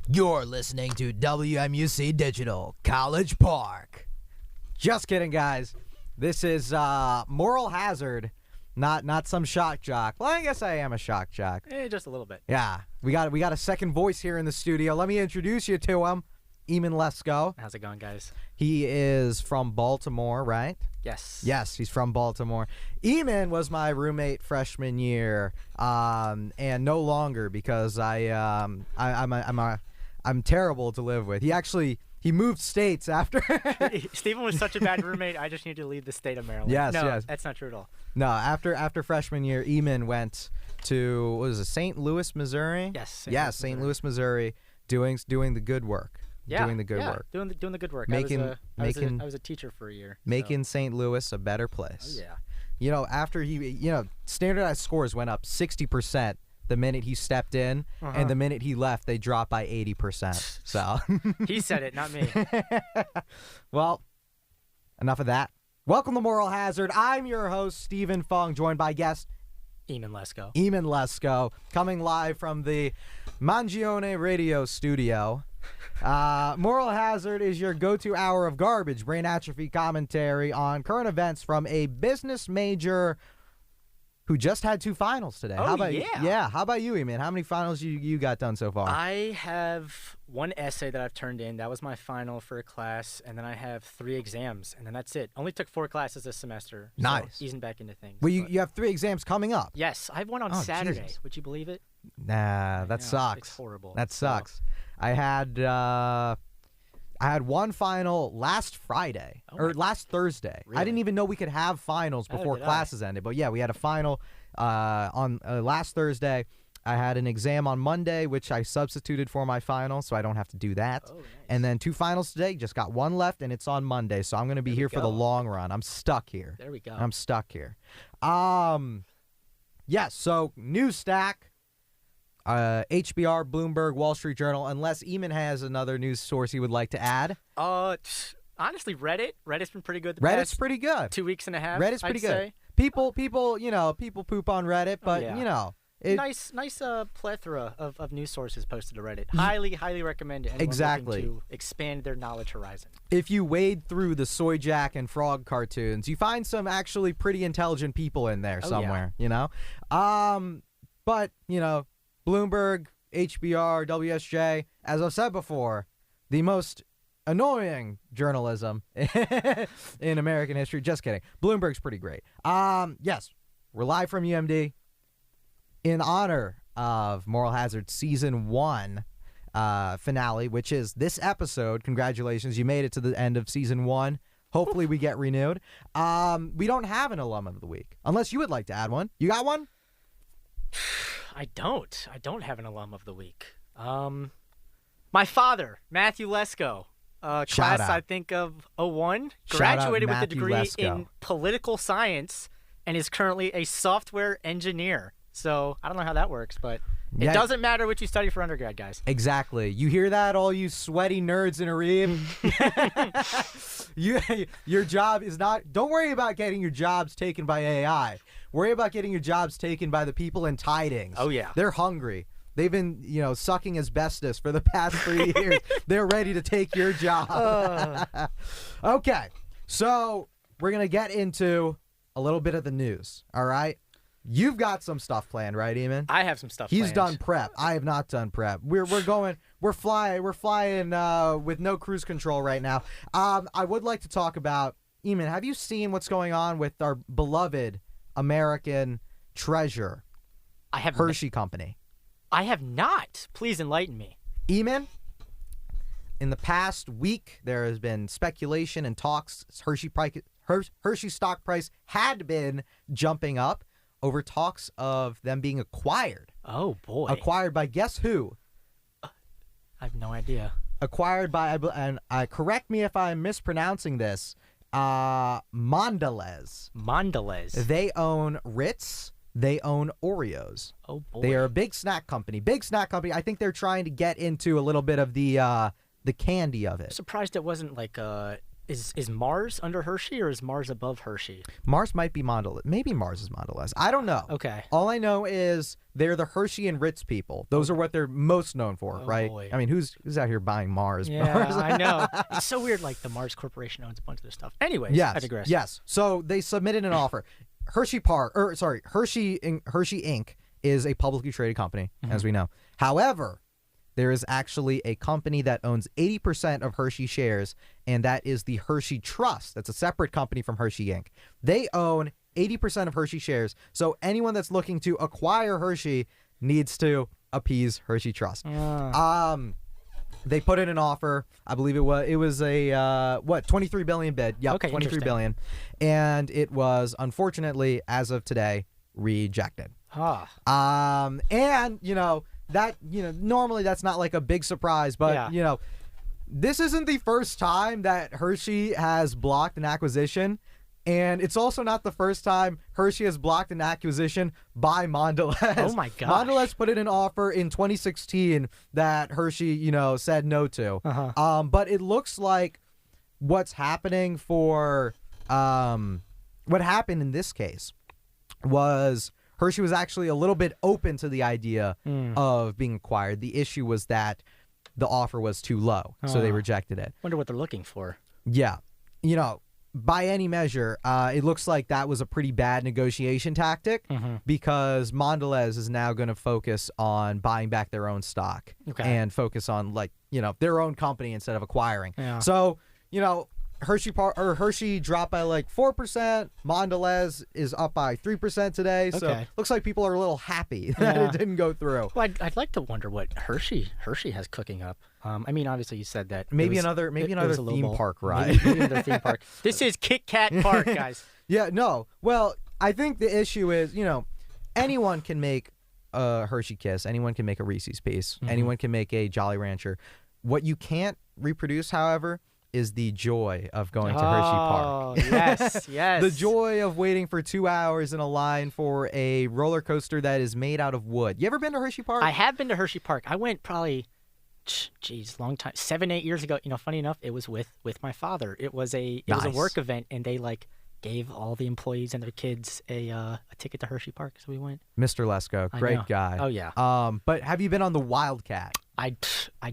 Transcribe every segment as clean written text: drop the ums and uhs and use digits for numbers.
You're listening to WMUC Digital, College Park. Just kidding, guys. This is Moral Hazard, not some shock jock. Well, I guess I am a shock jock. Just a little bit. Yeah, we got a second voice here in the studio. Let me introduce you to him, Eamon Lesko. How's it going, guys? He is from Baltimore, right? Yes. Yes, he's from Baltimore. Eamon was my roommate freshman year, and no longer because I'm terrible to live with. He moved states after. Stephen was such a bad roommate, I just need to leave the state of Maryland. Yes, no, yes. That's not true at all. No, after freshman year, Eamon went to, what was it, St. Louis, Missouri? Yes. St. Louis, Missouri, doing the good work. Doing the good work. Doing the good work. I was a teacher for a year. Making St. Louis a better place. Oh, yeah. You know, after standardized scores went up 60% the minute he stepped in, and the minute he left, they dropped by 80%. So he said it, not me. Well, enough of that. Welcome to Moral Hazard. I'm your host, Stephen Fung, joined by guest Eamon Lesko. Eamon Lesko, coming live from the Mangione Radio Studio. Moral Hazard is your go-to hour of garbage, brain atrophy commentary on current events from a business major who just had 2 finals today. Oh, How about yeah. Yeah, how about you, Eamon? How many finals you got done so far? I have 1 essay that I've turned in. That was my final for a class, and then I have 3 exams, and then that's it. Only took 4 classes this semester. So Nice. easing back into things. Well, you have 3 exams coming up. Yes, I have one on Oh, Saturday. Jesus. Would you believe it? Nah, that know, sucks. It's horrible. That sucks. I had 1 final last Friday, or last Thursday. Really? I didn't even know we could have finals before classes ended. But yeah, we had a final on last Thursday. I had an exam on Monday, which I substituted for my final, so I don't have to do that. Oh, nice. And then 2 finals today. Just got 1 left, and it's on Monday. So I'm going to be here for the long run. I'm stuck here. There we go. I'm stuck here. Yes, so news stack. HBR, Bloomberg, Wall Street Journal, unless Eamon has another news source he would like to add. Honestly, Reddit. Reddit's been pretty good. Reddit's pretty good. 2 weeks and a half. Reddit's pretty I'd good. say. People poop on Reddit, but yeah. Nice plethora of news sources posted to Reddit. Highly recommend it. Anyone Exactly. looking to expand their knowledge horizon. If you wade through the Soy Jack and Frog cartoons, you find some actually pretty intelligent people in there somewhere. Yeah. You know, but Bloomberg, HBR, WSJ, as I've said before, the most annoying journalism in American history. Just kidding. Bloomberg's pretty great. Yes, we're live from UMD in honor of Moral Hazard Season 1 finale, which is this episode. Congratulations, you made it to the end of Season 1. Hopefully we get renewed. We don't have an alum of the week, unless you would like to add one. You got one? I don't have an alum of the week. My father, Matthew Lesko, class out. I think of 01, Shout graduated out with a Matthew degree Lesko. in political science and is currently a software engineer. So I don't know how that works, but it doesn't matter what you study for undergrad, guys. Exactly. You hear that, all you sweaty nerds in a ream? Your job is not... Don't worry about getting your jobs taken by AI. Worry about getting your jobs taken by the people in tidings. Oh, yeah. They're hungry. They've been, sucking asbestos for the past 3 years. They're ready to take your job. Okay. So we're going to get into a little bit of the news, all right? You've got some stuff planned, right, Eamon? I have some stuff He's planned. done prep. I have not done prep. We're flying with no cruise control right now. I would like to talk about, Eamon, have you seen what's going on with our beloved American treasure, Hershey Company? I have not. Please enlighten me. Eamon, in the past week, there has been speculation and talks. Hershey stock price had been jumping up over talks of them being acquired. Oh, boy. Acquired by guess who? I have no idea. Acquired by, and correct me if I'm mispronouncing this, Mondelez. Mondelez. They own Ritz. They own Oreos. Oh, boy. They are a big snack company. I think they're trying to get into a little bit of the candy of I'm it. surprised it wasn't like Is Mars under Hershey or is Mars above Hershey? Mars might be Mondelez. Maybe Mars is Mondelez. I don't know. Okay. All I know is they're the Hershey and Ritz people. Those are what they're most known for, right? Boy. I mean, who's out here buying Mars? Yeah, I know. It's so weird. Like the Mars Corporation owns a bunch of their stuff. Anyways, I digress. Yes. So they submitted an offer. Hershey Inc. is a publicly traded company, as we know. However, there is actually a company that owns 80% of Hershey shares, and that is the Hershey Trust. That's a separate company from Hershey Inc. They own 80% of Hershey shares, so anyone that's looking to acquire Hershey needs to appease Hershey Trust. They put in an offer. I believe it was a $23 billion bid. Yep, okay, $23 billion, and it was unfortunately, as of today, rejected. And normally that's not like a big surprise, but this isn't the first time that Hershey has blocked an acquisition, and it's also not the first time Hershey has blocked an acquisition by Mondelez. Oh my gosh. Mondelez put in an offer in 2016 that Hershey, said no to. But it looks like what's happening what happened in this case was Hershey was actually a little bit open to the idea of being acquired. The issue was that the offer was too low, so they rejected it. Wonder what they're looking for. Yeah. By any measure, it looks like that was a pretty bad negotiation tactic because Mondelez is now going to focus on buying back their own stock and focus on, their own company instead of acquiring. Yeah. So, Hershey dropped by 4%. Mondelez is up by 3% today. So looks like people are a little happy that it didn't go through. Well, I'd like to wonder what Hershey has cooking up. I mean, obviously you said that maybe another theme park ride. Maybe another theme park. This is Kit Kat Park, guys. Yeah, no. Well, I think the issue is, anyone can make a Hershey Kiss. Anyone can make a Reese's Piece. Anyone can make a Jolly Rancher. What you can't reproduce, however, is the joy of going to Hershey Park. Yes. The joy of waiting for 2 hours in a line for a roller coaster that is made out of wood. You ever been to Hershey Park? I have been to Hershey Park. I went probably, long time, 7-8 years ago. Funny enough, it was with my father. It was a work event, and they gave all the employees and their kids a ticket to Hershey Park, so we went. Mr. Lesko, great guy. Oh yeah. But have you been on the Wildcat? I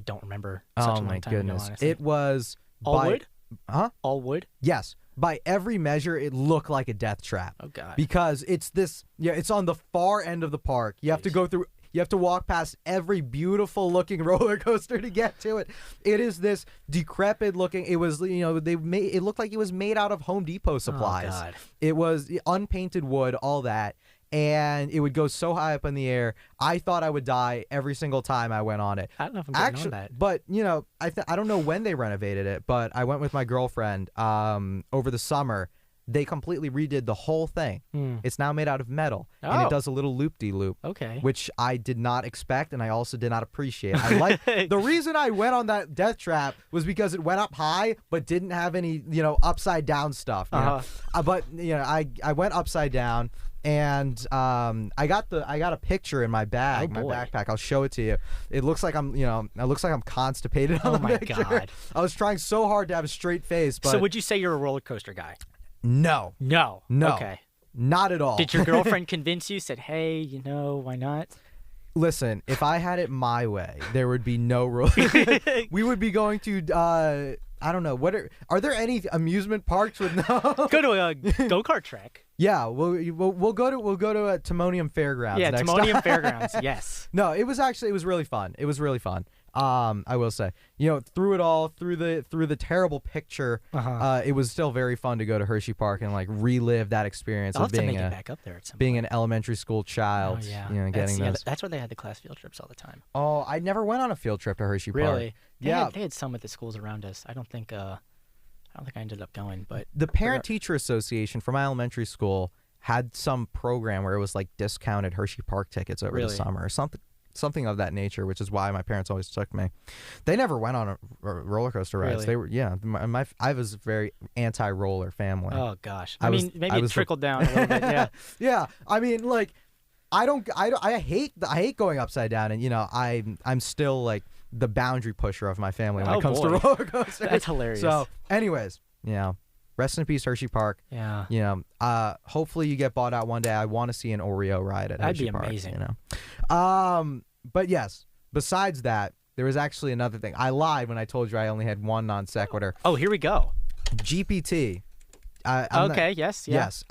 don't remember. Such a long time goodness, ago, honestly. It was. All wood? Huh? All wood? Yes. By every measure, it looked like a death trap. Oh, God. Because it's it's on the far end of the park. You have to go through, you have to walk past every beautiful looking roller coaster to get to it. It is this decrepit looking, it was, it looked like it was made out of Home Depot supplies. Oh, God. It was unpainted wood, all that. And it would go so high up in the air. I thought I would die every single time I went on it. I don't know if I'm getting on that. But, I don't know when they renovated it, but I went with my girlfriend over the summer. They completely redid the whole thing. It's now made out of metal, and it does a little loop-de-loop, which I did not expect, and I also did not appreciate. The reason I went on that death trap was because it went up high, but didn't have any, upside-down stuff. But I went upside down. And I got a picture in my bag, my backpack. I'll show it to you. It looks like I'm constipated on the picture. God. I was trying so hard to have a straight face. But so would you say you're a roller coaster guy? No. Okay. Not at all. Did your girlfriend convince you? Said, hey, why not? Listen, if I had it my way, there would be no roller. We would be going to. I don't know. Are there any amusement parks with no? Go to a go-kart track. Yeah, we'll go to a Timonium Fairgrounds. Yeah, next Timonium time. Fairgrounds. Yes. No, it was really fun. It was really fun. I will say, through it all, through the terrible picture, it was still very fun to go to Hershey Park and relive that experience I'll of have to being make it back up there at some being point. an elementary school child. Oh, yeah. Getting those. That's where they had the class field trips all the time. Oh, I never went on a field trip to Hershey Park. Really? They Yeah. They had some at the schools around us. I don't think I ended up going, but the Parent-Teacher Association from my elementary school had some program where it was discounted Hershey Park tickets over the summer or something of that nature, which is why my parents always took me. They never went on a roller coaster rides. Really? They were I was a very anti-roller family. Oh gosh. Maybe it trickled down a little bit. Yeah. Yeah. I mean, I hate going upside down, and I'm still the boundary pusher of my family when it comes to roller coasters. That's hilarious. So, anyways, You know, rest in peace, Hershey Park. Yeah. You know, hopefully you get bought out one day. I want to see an Oreo ride at Hershey Park. That'd be amazing. You know, but yes. Besides that, there was actually another thing. I lied when I told you I only had one non sequitur. Oh, here we go. GPT. Yes.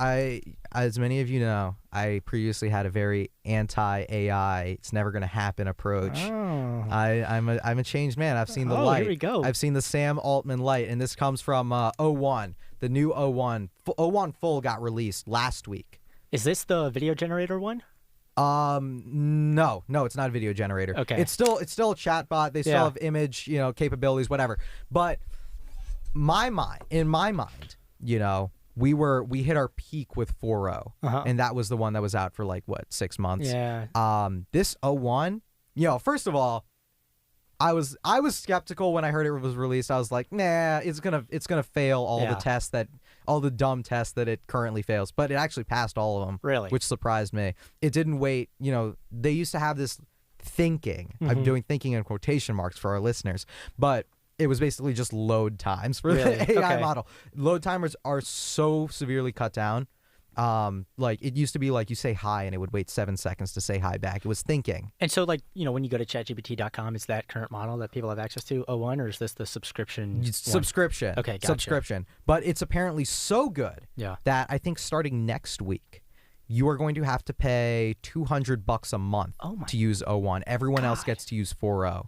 As many of you know, I previously had a very anti-AI, it's never going to happen approach. Oh. I'm a changed man. I've seen the light. Here we go. I've seen the Sam Altman light, and this comes from 01. The new 01. 01 full got released last week. Is this the video generator one? No, it's not a video generator. Okay. It's still a chatbot. They still have image, capabilities, whatever. But in my mind, we hit our peak with 4.0, and that was the one that was out for 6 months. Yeah. This 01, first of all, I was skeptical when I heard it was released. I was like, nah, it's gonna fail all the dumb tests that it currently fails. But it actually passed all of them. Really? Which surprised me. It didn't wait. They used to have this thinking. I'm doing thinking in quotation marks for our listeners, but it was basically just load times for the AI model. Load timers are so severely cut down. It used to be you say hi and it would wait 7 seconds to say hi back. It was thinking. And so when you go to chatgpt.com, is that current model that people have access to 01, or is this the subscription? Subscription. Okay, gotcha. Subscription. But it's apparently so good that I think starting next week, you are going to have to pay $200 a month to use 01. Everyone else gets to use 4.0.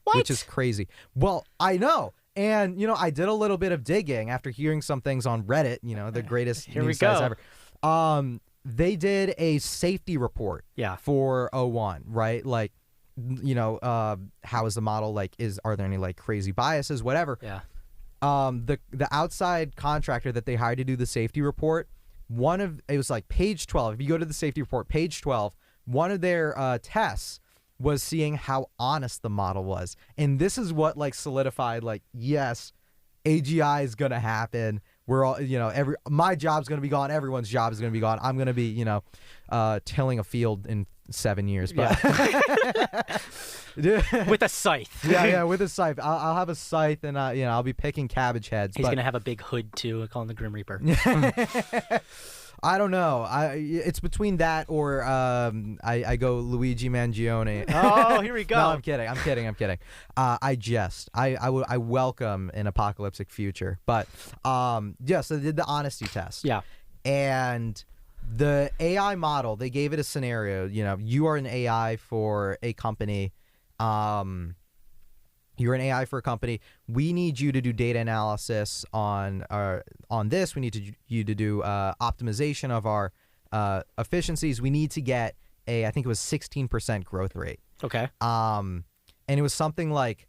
What? Which is crazy. Well, I know. And, I did a little bit of digging after hearing some things on Reddit, the greatest news sites ever. They did a safety report for 01, right? How is the model? Are there any crazy biases, whatever? Yeah. The outside contractor that they hired to do the safety report, it was page 12. If you go to the safety report, page 12, one of their tests was seeing how honest the model was. And this is what solidified yes, AGI is going to happen. We're all, my job's going to be gone. Everyone's job is going to be gone. I'm going to be, tilling a field in 7 years. But with a scythe. Yeah, with a scythe. I'll have a scythe and, I'll be picking cabbage heads. He's going to have a big hood too. I call him the Grim Reaper. I don't know. It's between that or I go Luigi Mangione. Oh, here we go. No, I'm kidding. I jest. I welcome an apocalyptic future. But so they did the honesty test. Yeah. And the AI model, they gave it a scenario. You are an AI for a company. You're an AI for a company. We need you to do data analysis on this. We need you to do optimization of our efficiencies. We need to get I think it was 16% growth rate. Okay. And it was something like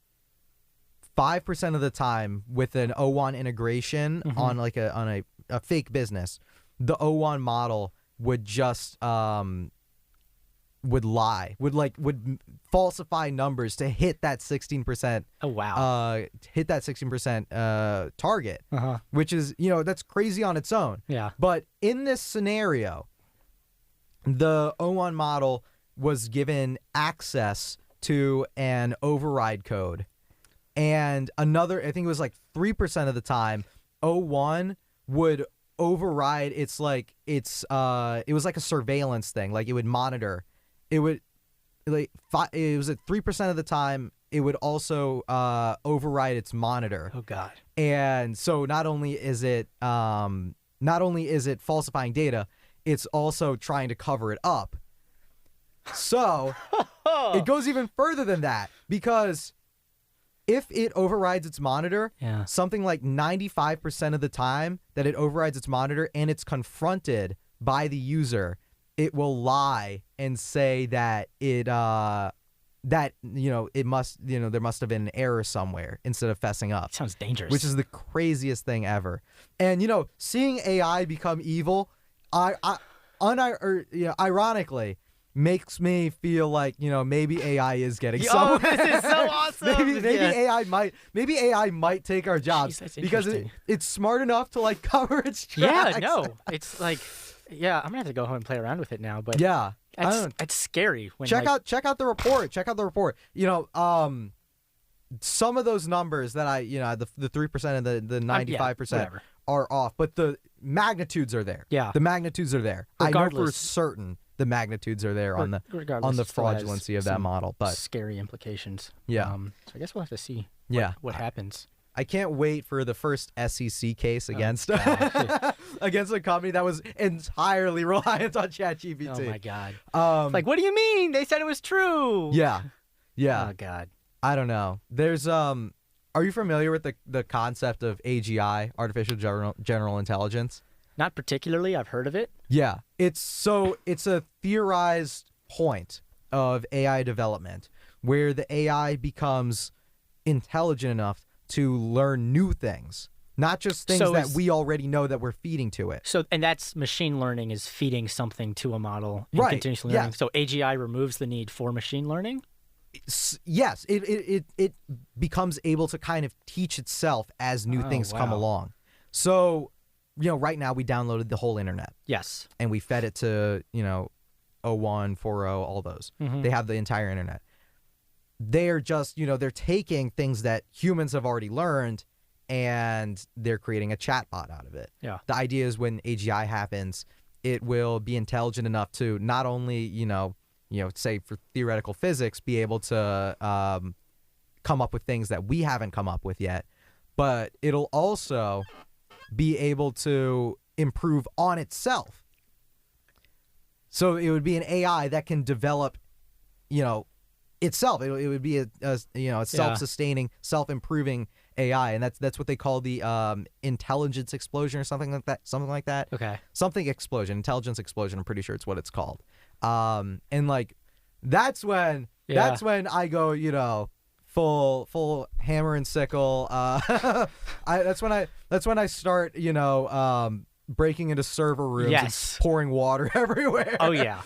5% of the time with an O1 integration on a fake business, the O1 model would just would lie, would falsify numbers to hit that 16%. Oh wow! Hit that 16% target, which is that's crazy on its own. Yeah. But in this scenario, the O1 model was given access to an override code, and another, I think it was 3% of the time, O1 would override. It was like a surveillance thing. It would monitor. It would it was at 3% of the time. It would also override its monitor. Oh God! And so not only is it falsifying data, it's also trying to cover it up. So it goes even further than that, because if it overrides its monitor, something like 95% of the time that it overrides its monitor and it's confronted by the user, it will lie and say that it must there must have been an error somewhere instead of fessing up. Sounds dangerous. Which is the craziest thing ever. And seeing AI become evil, ironically, makes me feel like maybe AI is getting somewhere. Oh, this is so awesome. maybe AI might take our jobs. Jeez, because it's smart enough to cover its tracks. Yeah, no, it's yeah, I'm gonna have to go home and play around with it now. But yeah, it's scary. When check out the report. Check out the report. some of those numbers that the 3% and the 95% are off, but the magnitudes are there. Yeah. The magnitudes are there. Regardless. I know for certain the magnitudes are there on the fraudulency of that model, but scary implications. Yeah. So I guess we'll have to see what happens. I can't wait for the first SEC case against against a company that was entirely reliant on ChatGPT. Oh my God. Like, what do you mean? They said it was true. Yeah. Oh God. I don't know. There's are you familiar with the concept of AGI, artificial general intelligence? Not particularly. I've heard of it. Yeah. It's a theorized point of AI development where the AI becomes intelligent enough to learn new things, not just things that we already know that we're feeding to it. So, and that's machine learning is feeding something to a model and right. continuously learning. So AGI removes the need for machine learning? Yes, it becomes able to kind of teach itself as new things come along. So, right now we downloaded the whole internet. Yes. And we fed it to, 01, 40, all those. Mm-hmm. They have the entire internet. They're just, they're taking things that humans have already learned and they're creating a chatbot out of it. Yeah. The idea is when AGI happens, it will be intelligent enough to not only, say for theoretical physics, be able to come up with things that we haven't come up with yet, but it'll also be able to improve on itself. So it would be an AI that can develop, itself. It would be a self-sustaining, self-improving AI, and that's what they call the intelligence explosion or something like that. Okay. Something explosion, intelligence explosion. I'm pretty sure it's what it's called. And like that's when I go, full hammer and sickle. That's when I start, breaking into server rooms and pouring water everywhere. Oh yeah.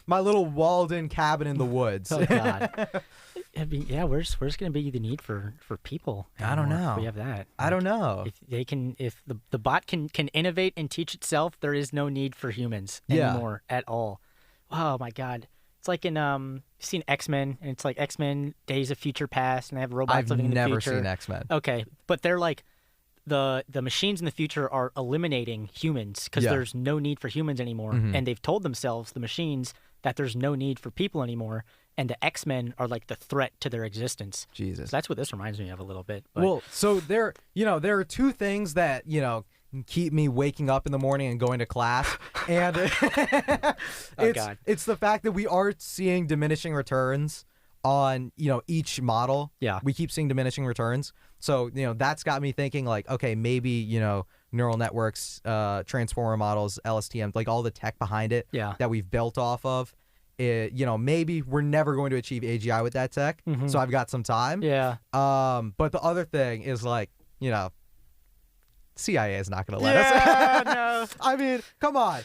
My little walled-in cabin in the woods. Oh God. I mean, yeah, where's going to be the need for people anymore? I don't know. If we have that. I don't know. If the bot can innovate and teach itself, there is no need for humans anymore at all. Oh my God. It's like in you've seen X-Men, and it's like X-Men Days of Future Past, and they have robots living in the future. I've never seen X-Men. Okay, but they're like the machines in the future are eliminating humans because there's no need for humans anymore, and they've told themselves, the machines, that there's no need for people anymore, and the X-Men are like the threat to their existence. Jesus, so that's what this reminds me of a little bit. But. Well, so there are two things that keep me waking up in the morning and going to class, and it's the fact that we are seeing diminishing returns on each model. Yeah, we keep seeing diminishing returns. So that's got me thinking like, okay, maybe neural networks, transformer models, LSTM, like all the tech behind it that we've built off of. Maybe we're never going to achieve AGI with that tech. Mm-hmm. So I've got some time. Yeah. But the other thing is like, CIA is not going to let us. No. I mean, come on.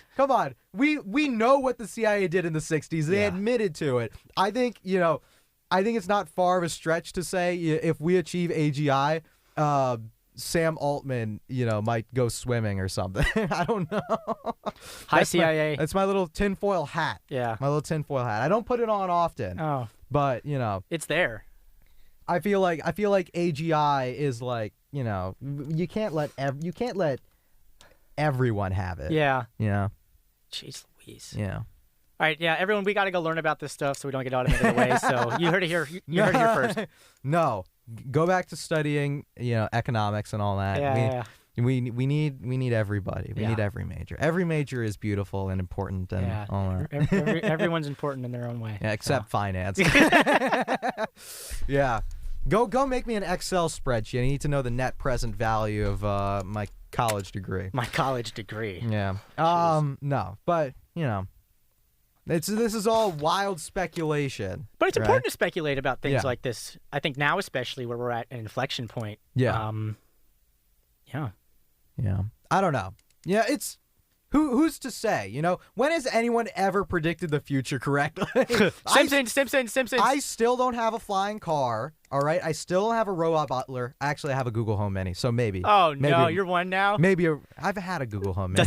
We know what the CIA did in the 60s. They admitted to it. I think it's not far of a stretch to say if we achieve AGI, Sam Altman, might go swimming or something. I don't know. Hi, CIA. That's my little tinfoil hat. Yeah. My little tinfoil hat. I don't put it on often. Oh. But, it's there. I feel like AGI is like, you can't let everyone have it. Yeah. Yeah. Jeez Louise. Yeah. All right, yeah, everyone, we got to go learn about this stuff so we don't get automated away. So you heard it here. You heard it here first. No, go back to studying, economics and all that. Yeah. We need everybody. We need every major. Every major is beautiful and important and all that. Everyone's important in their own way. Yeah, except finance. Yeah. Go make me an Excel spreadsheet. I need to know the net present value of my college degree. My college degree. Yeah. No, but this is all wild speculation. But it's important to speculate about things like this. I think now, especially where we're at an inflection point. Yeah. Yeah. I don't know. Yeah, it's who's to say? When has anyone ever predicted the future correctly? Simpson. I still don't have a flying car. All right, I still have a robot butler. Actually, I have a Google Home Mini, so maybe. Oh no, you're one now. Maybe I've had a Google Home Mini.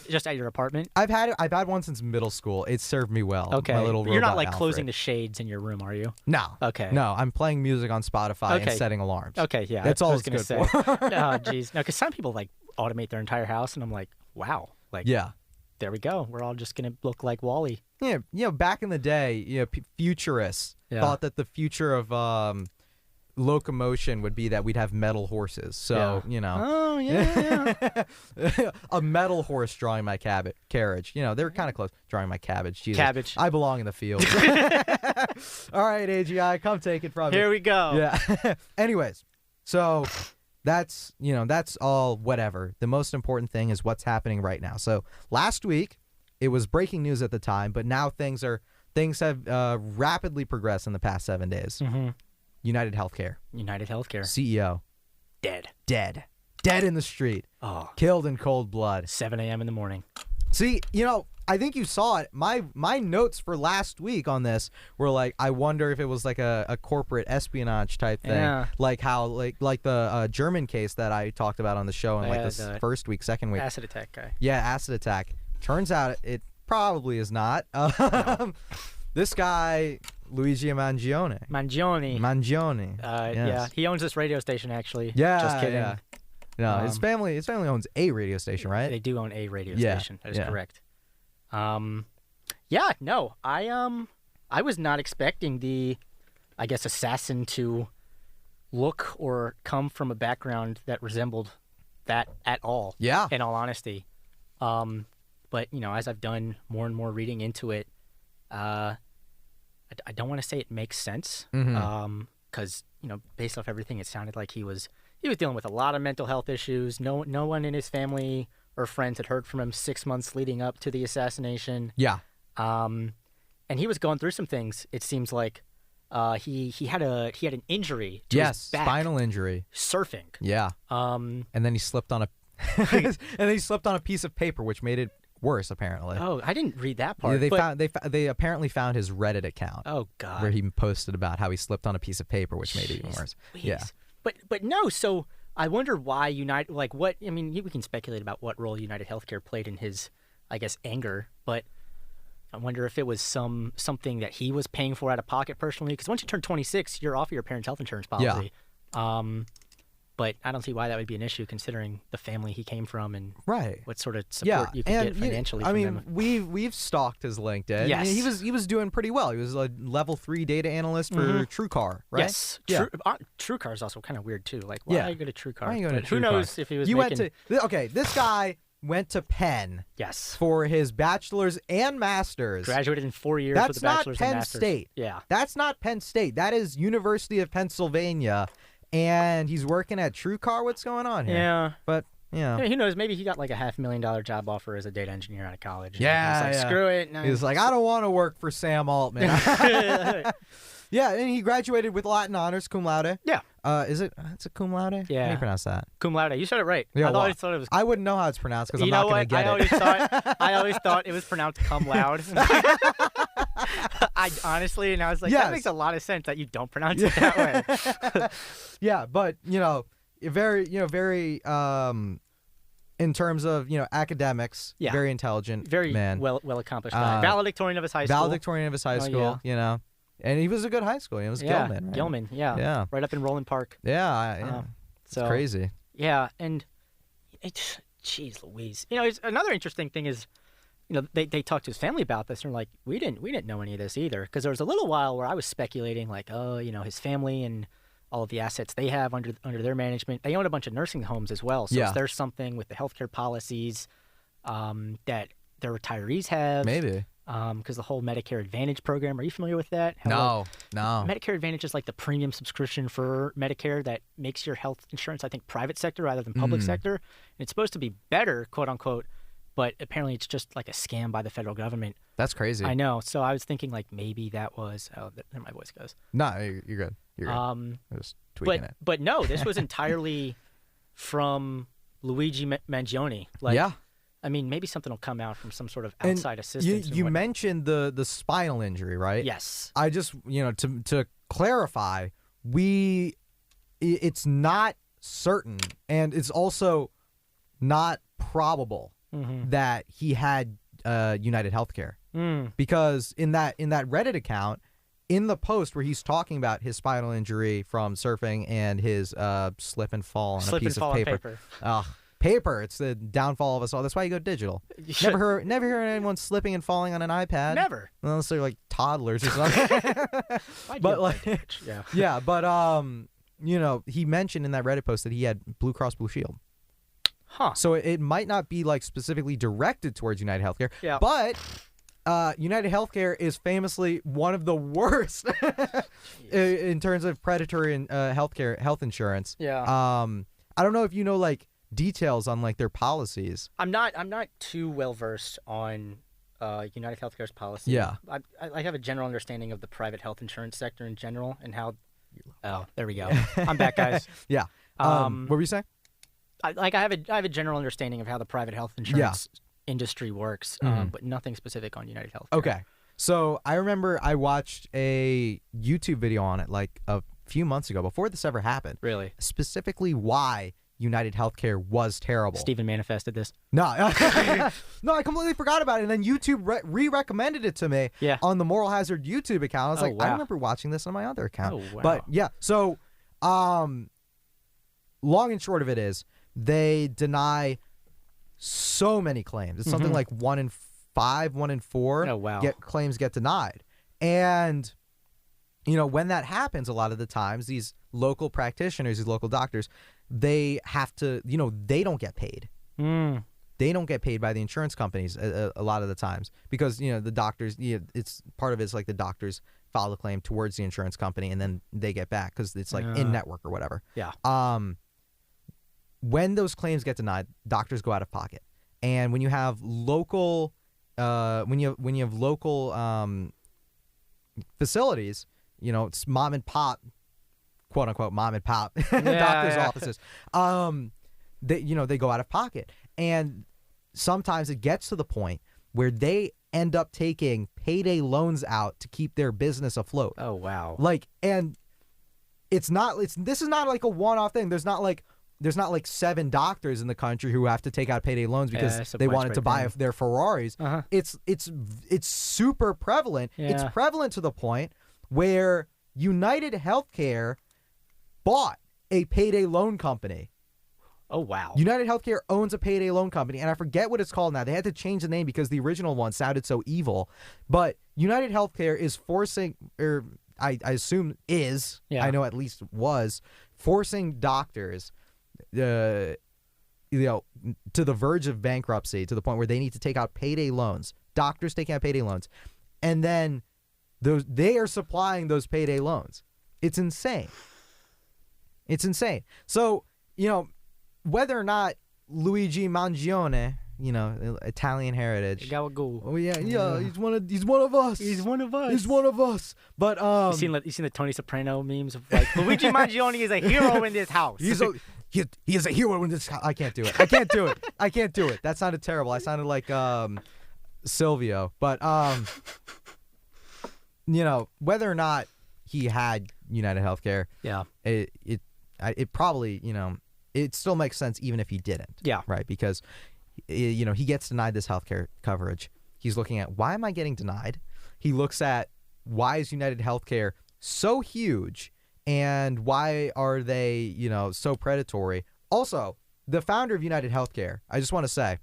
Just at your apartment? I've had one since middle school. It served me well. Okay, my little you're not robot like Alfred. closing the shades in your room, are you? No. Okay. No, I'm playing music on Spotify and Okay. setting alarms. Okay, yeah. That's all it's gonna good say. for. Oh, jeez. No, because some people like automate their entire house, and I'm like, wow, like, Yeah. there we go. We're all just gonna look like Wall-E. Yeah, back in the day, futurists thought that the future of locomotion would be that we'd have metal horses. So, Oh, yeah. a metal horse drawing my carriage. They were kind of close. Drawing my cabbage. Jesus. Cabbage. I belong in the field. All right, AGI, come take it from me. Here we go. Yeah. Anyways, so that's all whatever. The most important thing is what's happening right now. So last week, it was breaking news at the time, but now things have rapidly progressed in the past 7 days. Mm-hmm. United Healthcare CEO dead in the street. Oh, Killed in cold blood. 7 a.m. in the morning. See, I think you saw it. My notes for last week on this were like, I wonder if it was like a corporate espionage type thing, like how like the German case that I talked about on the show in the first week, second week. Acid attack guy. Yeah, acid attack. Turns out it probably is not. No. This guy, Luigi Mangione. Yes. Yeah, he owns this radio station actually. Yeah, just kidding. Yeah. No, his family owns a radio station, right? They do own a radio station. That is correct. Yeah, no, I was not expecting the, I guess, assassin to look or come from a background that resembled that at all. Yeah. In all honesty. But, as I've done more and more reading into it, I don't want to say it makes sense. Because, based off everything, it sounded like he was dealing with a lot of mental health issues. No one in his family or friends had heard from him 6 months leading up to the assassination. Yeah. And he was going through some things. It seems like he had an injury to his back, spinal injury, surfing. Yeah. And then he slipped on a piece of paper, which made it worse. Apparently. Oh, I didn't read that part. Yeah, they apparently found his Reddit account. Oh God. Where he posted about how he slipped on a piece of paper, which made it even worse. Please. Yeah. But no. So I wonder why United. Like what? I mean, we can speculate about what role United Healthcare played in his, I guess, anger. But I wonder if it was something that he was paying for out of pocket personally. Because once you turn 26, you're off of your parents' health insurance policy. Yeah. But I don't see why that would be an issue, considering the family he came from and what sort of support you could get financially from them. We've stalked his LinkedIn. Yes. He was doing pretty well. He was a level 3 data analyst for TrueCar, right? Yes. Yeah. TrueCar is also kind of weird too. Like, why are you going to TrueCar? Why are you going to TrueCar? Who knows if he was this guy went to Penn. Yes. For his bachelor's and master's. Graduated in 4 years with a bachelor's and master's. That's not Penn State. Yeah. That's not Penn State. That is University of Pennsylvania. And he's working at TrueCar. What's going on here? Yeah. But, who knows? Maybe he got like a $500,000 job offer as a data engineer out of college. Yeah. He's like, screw it. No. He's like, I don't want to work for Sam Altman. Yeah, and he graduated with Latin honors, cum laude. Yeah. It's a cum laude? Yeah. How do you pronounce that? Cum laude. You said it right. Yeah, I always thought it was. I wouldn't know how it's pronounced because I'm not going to get it. I always thought it was pronounced cum loud. I honestly, and I was like, that makes a lot of sense that you don't pronounce it that way. Yeah, but very in terms of academics, very intelligent, very man, well accomplished guy. Valedictorian of his high school. Valedictorian of his high school. And he was a good high school. He was Gilman. Right? Gilman, yeah. Right up in Roland Park. Yeah. So it's crazy. Yeah, and it's, geez Louise. It's, another interesting thing is, they talked to his family about this, and they're like, we didn't know any of this either, because there was a little while where I was speculating, like, oh, his family and all of the assets they have under their management. They own a bunch of nursing homes as well. So if there's something with the healthcare policies that their retirees have, maybe. Because the whole Medicare Advantage program, are you familiar with that? No. Medicare Advantage is like the premium subscription for Medicare that makes your health insurance, I think, private sector rather than public sector. And it's supposed to be better, quote unquote, but apparently it's just like a scam by the federal government. That's crazy. I know. So I was thinking like maybe that was, there my voice goes. No, you're good. You're good. I'm just tweaking it. But no, this was entirely from Luigi Mangione. I mean, maybe something will come out from some sort of outside assistance. You mentioned the spinal injury, right? Yes. I just, to clarify, it's not certain, and it's also not probable that he had United Healthcare, because in that Reddit account, in the post where he's talking about his spinal injury from surfing and his slip and fall on a piece of paper. Paper, it's the downfall of us all. That's why you go digital. Never heard anyone slipping and falling on an iPad. Never. Unless they're like toddlers or something. But like, yeah, but you know, he mentioned in that Reddit post that he had Blue Cross Blue Shield. Huh. So it might not be like specifically directed towards United Healthcare. Yeah. But United Healthcare is famously one of the worst in terms of predatory health insurance. Yeah. I don't know if you know like details on like their policies. I'm not too well versed on United Healthcare's policy. Yeah. I have a general understanding of the private health insurance sector in general and how. Oh, there we go. I'm back, guys. Yeah. What were you saying? I have a general understanding of how the private health insurance industry works, but nothing specific on United Healthcare. Okay. So I remember I watched a YouTube video on it like a few months ago before this ever happened. Really? Specifically why United Healthcare was terrible. Steven manifested this. No. No, I completely forgot about it. And then YouTube re-recommended it to me on the Moral Hazard YouTube account. I was like, wow. I remember watching this on my other account. Oh, wow. But yeah, so long and short of it is they deny so many claims. It's something like 1 in 5, 1 in 4 claims get denied. And, you know, when that happens, a lot of the times, these local practitioners, these local doctors, they have to, you know, they don't get paid. They don't get paid by the insurance companies a lot of the times because, you know, the doctors, it's part of it's like the doctors file the claim towards the insurance company and then they get back because it's like in network or whatever. Yeah. When those claims get denied, doctors go out of pocket. And when you have local, facilities, you know, it's mom and pop, quote unquote, mom and pop doctors' offices. They go out of pocket, and sometimes it gets to the point where they end up taking payday loans out to keep their business afloat. Oh wow! And this is not like a one-off thing. There's not like 7 doctors in the country who have to take out payday loans because they wanted to buy their Ferraris. It's super prevalent. Yeah. It's prevalent to the point where United Healthcare bought a payday loan company. Oh, wow. United Healthcare owns a payday loan company, and I forget what it's called now. They had to change the name because the original one sounded so evil. But United Healthcare is forcing, or I assume is, I know at least was, forcing doctors to the verge of bankruptcy, to the point where they need to take out payday loans. Doctors taking out payday loans. And then they are supplying those payday loans. It's insane. It's insane. So, you know, whether or not Luigi Mangione, you know, Italian heritage. Gabagool. Oh yeah, he's one of us. He's one of us. He's one of us. But you seen the Tony Soprano memes of like Luigi Mangione is a hero in this house. He is a hero in this house. I can't do it. I can't do it. That sounded terrible. I sounded like Silvio. But you know, whether or not he had United Healthcare, it probably, you know, it still makes sense even if he didn't. Yeah. Right? Because, you know, he gets denied this healthcare coverage. He's looking at, why am I getting denied? He looks at, why is United Healthcare so huge and why are they, you know, so predatory? Also, the founder of United Healthcare, I just want to say,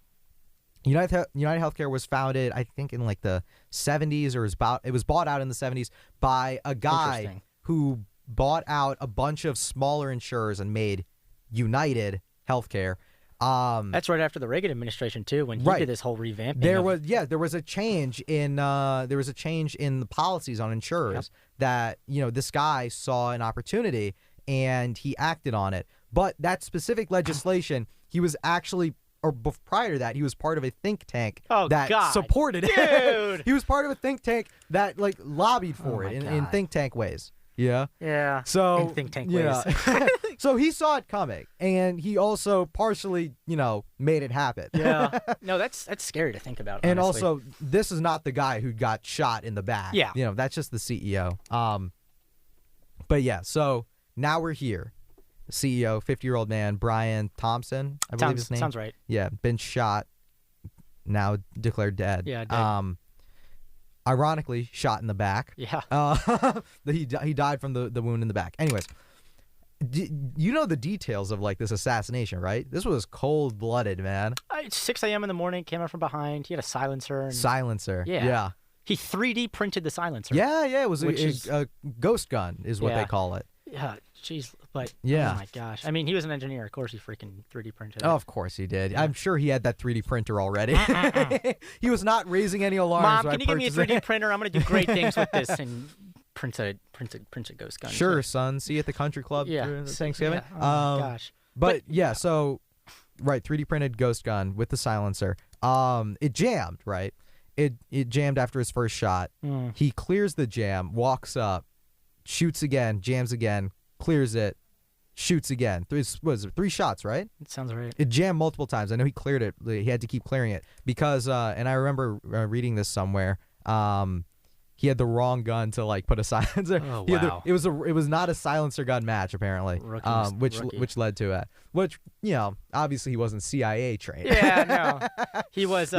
United Healthcare was founded, I think, in like the 70s, or it was bought out in the 70s by a guy who bought out a bunch of smaller insurers and made United Healthcare. That's right after the Reagan administration too, when he did this whole revamping. There was a change in the policies on insurers that, you know, this guy saw an opportunity and he acted on it. But that specific legislation, he was actually, or prior to that, he was part of a think tank supported it. He was part of a think tank that like lobbied for it in think tank ways. Yeah. Yeah. So in think tank ways. So he saw it coming, and he also partially, you know, made it happen. Yeah. No, that's scary to think about. And honestly. Also, this is not the guy who got shot in the back. Yeah. You know, that's just the CEO. But yeah, so now we're here. CEO, 50-year-old man, Brian Thompson, I believe his name. Sounds right. Yeah, been shot, now declared dead. Yeah, dead. Ironically, shot in the back. Yeah. He died from the wound in the back. Anyways, you know the details of like this assassination, right? This was cold-blooded, man. 6 a.m. in the morning, came out from behind. He had a silencer. Silencer. Yeah. Yeah. He 3D printed the silencer. Yeah. It was a ghost gun is what they call it. Yeah, jeez, but yeah. Oh my gosh. I mean, he was an engineer. Of course he freaking 3D printed it. Oh, of course he did. Yeah. I'm sure he had that 3D printer already. He was not raising any alarms. Mom, can you give me a 3D printer? I'm going to do great things with this and print a ghost gun. Sure, son. See you at the country club for Thanksgiving. Yeah. Oh my gosh. But yeah, so right, 3D printed ghost gun with the silencer. It jammed, right? It jammed after his first shot. He clears the jam, walks up, shoots again, jams again, clears it, shoots again. Three shots, right? It sounds right. It jammed multiple times. I know he cleared it. He had to keep clearing it because, and I remember reading this somewhere. He had the wrong gun to like put a silencer. Oh wow! It was not a silencer gun match apparently, which led to it. Which obviously he wasn't CIA trained. Yeah, no, he was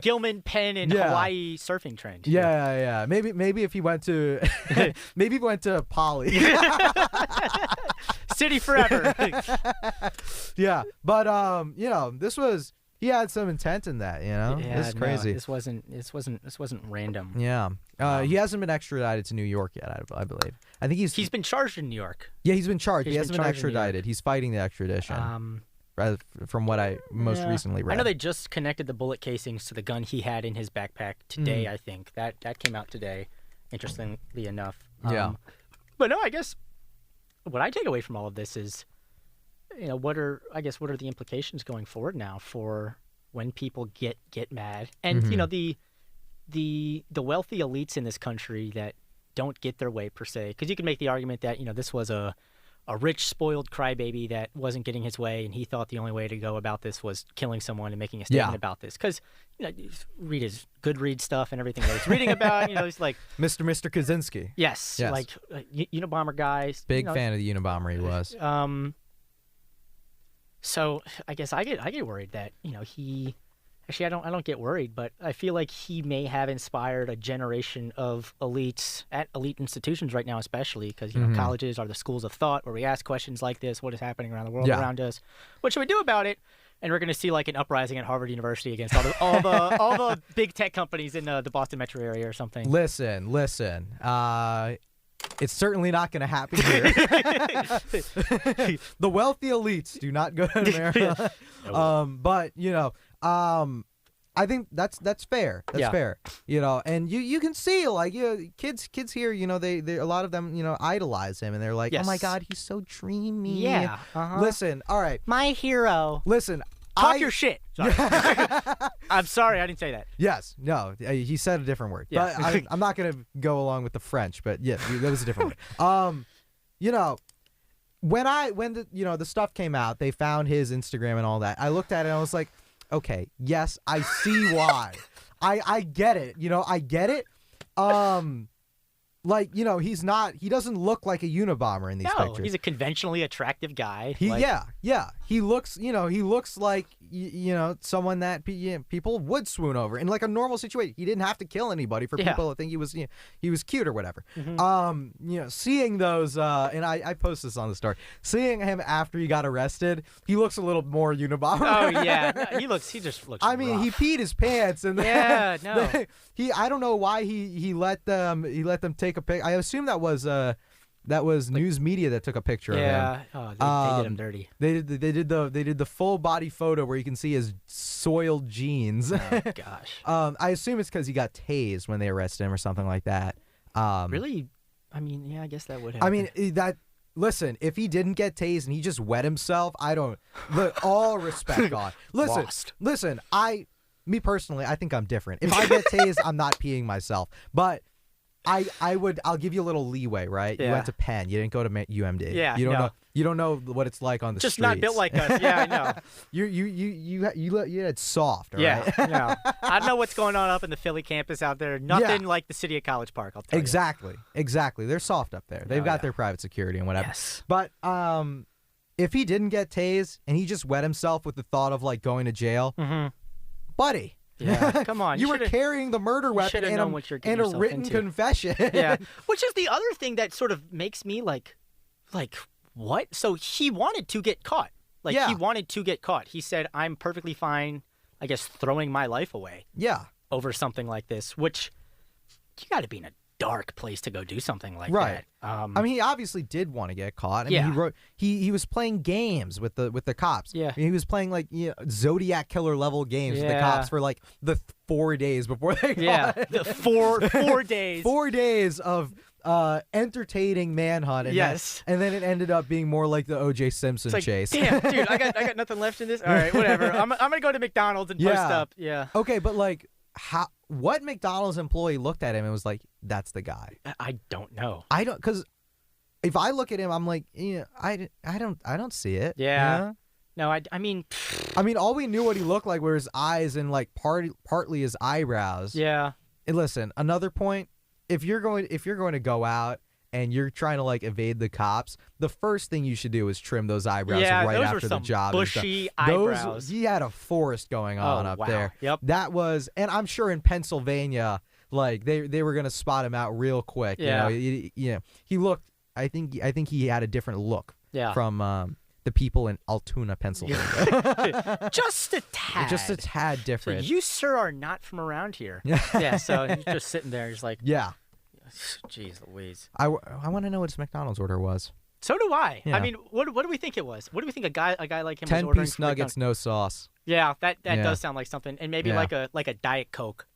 Gilman Penn in Hawaii surfing trained. Yeah. Maybe if he went to Poly. City forever. Yeah, but this was. He had some intent in that, Yeah, this is crazy. No, this wasn't random. Yeah, he hasn't been extradited to New York yet, I believe. I think he's been charged in New York. Yeah, he's been charged. He hasn't been extradited. He's fighting the extradition. From what I most recently read. I know they just connected the bullet casings to the gun he had in his backpack today. I think that came out today. Interestingly enough. But no, I guess what I take away from all of this is. What are the implications going forward now for when people get mad and the wealthy elites in this country that don't get their way per se, because you can make the argument that this was a rich spoiled crybaby that wasn't getting his way and he thought the only way to go about this was killing someone and making a statement about this, because you read his Goodreads stuff and everything that he's reading about, he's like Mr. Kaczynski. Yes. Like Unabomber guys. Big fan of the Unabomber he was. So I guess I get worried that he actually I don't get worried, but I feel like he may have inspired a generation of elites at elite institutions right now, especially because colleges are the schools of thought where we ask questions like this: what is happening around the world around us? What should we do about it? And we're going to see like an uprising at Harvard University against all the big tech companies in the Boston metro area or something. Listen. It's certainly not going to happen here. The wealthy elites do not go to America. But I think that's fair. That's fair. And you can see like kids here. They a lot of them idolize him and they're like, oh my God, he's so dreamy. Yeah. Listen, all right, my hero. Listen. Talk your shit. Sorry. I'm sorry, I didn't say that. Yes, no, he said a different word. Yeah. But I'm not going to go along with the French, but yeah, that was a different word. When the stuff came out, they found his Instagram and all that. I looked at it and I was like, okay, yes, I see why. I get it. I get it. He doesn't look like a Unabomber in these pictures. He's a conventionally attractive guy. He looks, he looks like, someone that people would swoon over in like a normal situation. He didn't have to kill anybody for people to think he was cute or whatever. Seeing those, and I post this on the story, seeing him after he got arrested, he looks a little more Unabomber. Oh yeah, no, he just looks. I mean, rough. he peed his pants and I don't know why he let them take a pic. I assume that was news media that took a picture of him. Yeah, they did him dirty. They did the full body photo where you can see his soiled jeans. Oh gosh. I assume it's because he got tased when they arrested him or something like that. Really? I mean, yeah, I guess that would happen. I mean Listen, if he didn't get tased and he just wet himself, I don't. Look, all respect gone. Listen. Me personally, I think I'm different. If I get tased, I'm not peeing myself. But I'll give you a little leeway, right? Yeah. You went to Penn. You didn't go to UMD. Yeah, You don't no. know. You don't know what it's like on the Just streets. not built like us. Yeah, I know. You had soft. All right? Yeah. I don't know what's going on up in the Philly campus out there. Nothing like the city of College Park, I'll tell you. Exactly. They're soft up there. They've got their private security and whatever. Yes. But if he didn't get tased and he just wet himself with the thought of like going to jail, buddy. Yeah, come on. You were carrying the murder weapon and a written confession. Yeah, which is the other thing that sort of makes me like, what? So he wanted to get caught. He wanted to get caught. He said, I'm perfectly fine, I guess, throwing my life away. Yeah. Over something like this, which you got to be in a dark place to go do something like that. Right. I mean, he obviously did want to get caught. I mean, he was playing games with the cops. Yeah. I mean, he was playing like Zodiac killer level games with the cops for like the 4 days before they got him. The 4 days. 4 days of entertaining manhunt. And and then it ended up being more like the O.J. Simpson chase. Damn, dude, I got nothing left in this. All right, whatever. I'm gonna go to McDonald's and post up. Yeah. Okay, but like, what McDonald's employee looked at him and was like, "That's the guy." I don't know. I don't, because if I look at him, I'm like, I don't see it. Yeah. You know? No, I mean, all we knew what he looked like were his eyes and like partly his eyebrows. Yeah. And listen, another point: if you're going to go out and you're trying to like evade the cops, the first thing you should do is trim those eyebrows right after the job. Bushy eyebrows. He had a forest going on up there. Yep. That was, and I'm sure in Pennsylvania, like they were gonna spot him out real quick. Yeah. He looked. I think he had a different look. Yeah. From the people in Altoona, Pennsylvania. Just a tad. Just a tad different. So you, sir, are not from around here. Yeah. So he's just sitting there. He's like, yeah. Jeez Louise. I want to know what his McDonald's order was. So do I. Yeah. I mean, what do we think it was? What do we think a guy like him was ordering? 10-piece nuggets, no sauce. Yeah, that does sound like something, and maybe like a Diet Coke.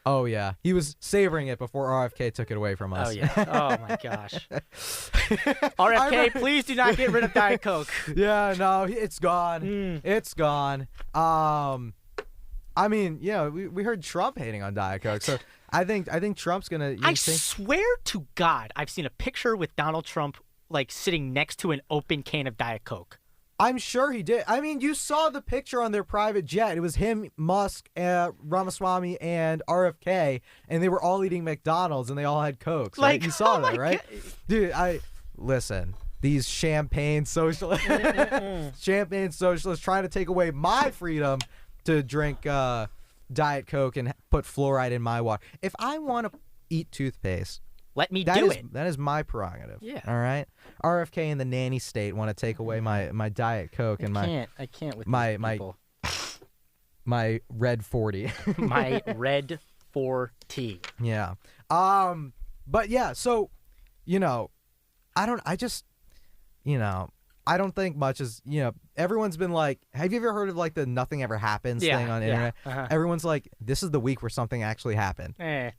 Oh yeah, he was savoring it before RFK took it away from us. Oh yeah. Oh my gosh. RFK, please do not get rid of Diet Coke. Yeah, no, it's gone. It's gone. I mean, we heard Trump hating on Diet Coke, so I think Trump's gonna. I swear to God, I've seen a picture with Donald Trump like sitting next to an open can of Diet Coke. I'm sure he did. I mean, you saw the picture on their private jet. It was him, Musk, Ramaswamy, and RFK, and they were all eating McDonald's, and they all had Cokes. Right? You saw that, right? God. Dude, listen. These champagne socialists trying to take away my freedom to drink Diet Coke and put fluoride in my water. If I want to eat toothpaste, let me do it. That is my prerogative. Yeah. All right. RFK and the nanny state want to take away my Diet Coke and I can't with my people. My Red 40. My Red 4T. Yeah. But yeah. So, I don't think much is, everyone's been like, have you ever heard of like the nothing ever happens thing on the internet? Uh-huh. Everyone's like, this is the week where something actually happened.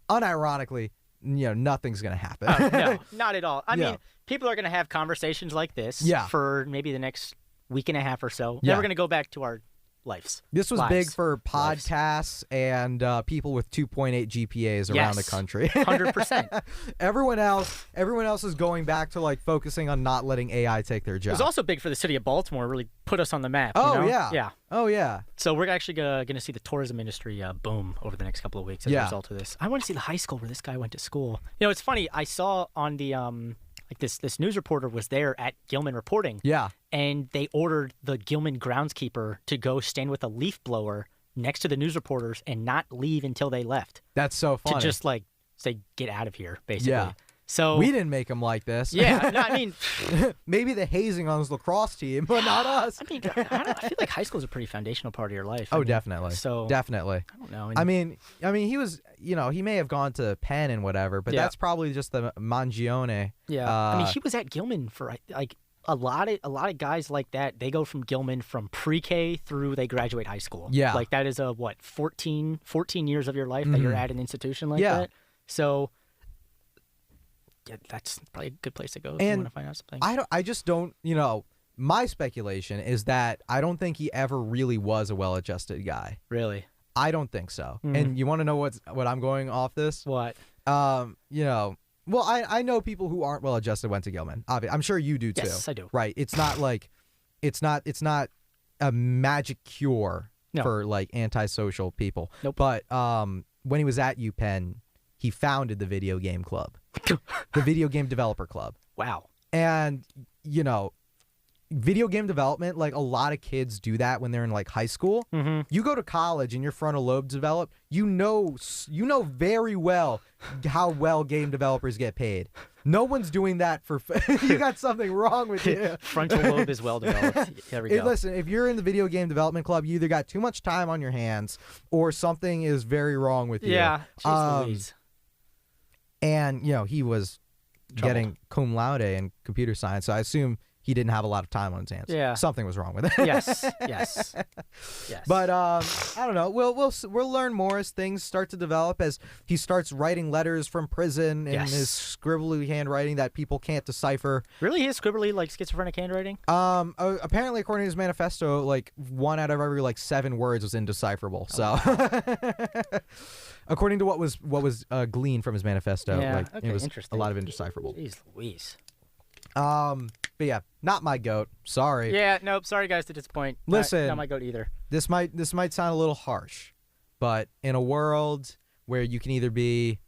Unironically, nothing's going to happen. No, not at all. I mean, people are going to have conversations like this for maybe the next week and a half or so. Then we're going to go back to our lives. This was big for podcasts and people with 2.8 GPAs around the country. 100%. Everyone else is going back to like focusing on not letting AI take their job. It was also big for the city of Baltimore. Really put us on the map. Oh, yeah. Yeah. Oh, yeah. So we're actually going to see the tourism industry boom over the next couple of weeks as a result of this. I want to see the high school where this guy went to school. It's funny. I saw on the this news reporter was there at Gilman reporting. Yeah. And they ordered the Gilman groundskeeper to go stand with a leaf blower next to the news reporters and not leave until they left. That's so funny. To just like say, get out of here, basically. Yeah. So we didn't make him like this. Yeah. No, I mean, maybe the hazing on his lacrosse team, but not us. I mean, I feel like high school is a pretty foundational part of your life. Definitely. So definitely. I don't know. I mean, he was, he may have gone to Penn and whatever, but that's probably just the Mangione. Yeah. I mean, he was at Gilman for like a lot of guys like that. They go from Gilman from pre-K through they graduate high school. Yeah. Like that is 14 years of your life that you're at an institution like that. So yeah, that's probably a good place to go if you want to find out something. I just don't, my speculation is that I don't think he ever really was a well-adjusted guy. Really? I don't think so. And you want to know what I'm going off this? What? You know, well, I know people who aren't well-adjusted went to Gilman. Obviously, I'm sure you do too. Yes, I do. Right. It's not like, it's not a magic cure for like antisocial people. Nope. But when he was at UPenn, he founded the video game club, the video game developer club. Wow. And, you know, video game development, like a lot of kids do that when they're in like high school. Mm-hmm. You go to college and your frontal lobe develop. You know very well how well game developers get paid. No one's doing that for. You got something wrong with you. Frontal lobe is well developed. There we go. Listen, if you're in the video game development club, you either got too much time on your hands or something is very wrong with you. Yeah. Jeez Louise. And you know he was getting cum laude in computer science, so I assume he didn't have a lot of time on his hands. Yeah. Something was wrong with it. Yes. But I don't know. We'll learn more as things start to develop, as he starts writing letters from prison in his scribbly handwriting that people can't decipher. Really, his scribbly like schizophrenic handwriting? Apparently, according to his manifesto, like 1 out of every like 7 words was indecipherable. So, according to what was gleaned from his manifesto, it was a lot of indecipherable. Jeez Louise. But yeah, not my goat. Sorry. Yeah, nope. Sorry, guys, to disappoint. Listen, not my goat either. This might sound a little harsh, but in a world where you can either be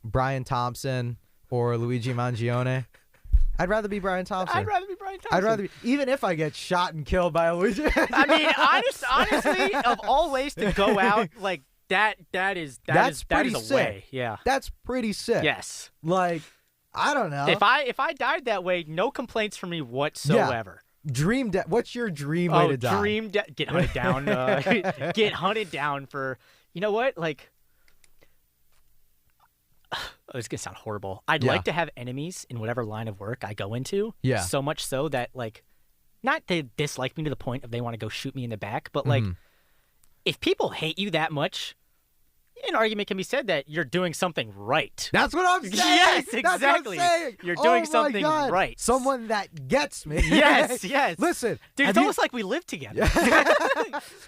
Brian Thompson or Luigi Mangione, I'd rather be Brian Thompson. I'd rather be Brian Thompson. I'd rather be, even if I get shot and killed by Luigi. I mean, honestly, of all ways to go out, like that is a sick. way. Yeah, that's pretty sick. Yes, like. I don't know. If I died that way, no complaints from me whatsoever. Yeah. What's your dream way to die? Get hunted down. Get hunted down for, you know what? Like, it's gonna sound horrible. I'd like to have enemies in whatever line of work I go into. Yeah. So much so that like, not they dislike me to the point of they want to go shoot me in the back, but like, if people hate you that much, an argument can be said that you're doing something right. That's what I'm saying. Yes, exactly. That's what I'm saying. You're doing something right. Someone that gets me. Yes. Listen, dude, it's almost like we live together.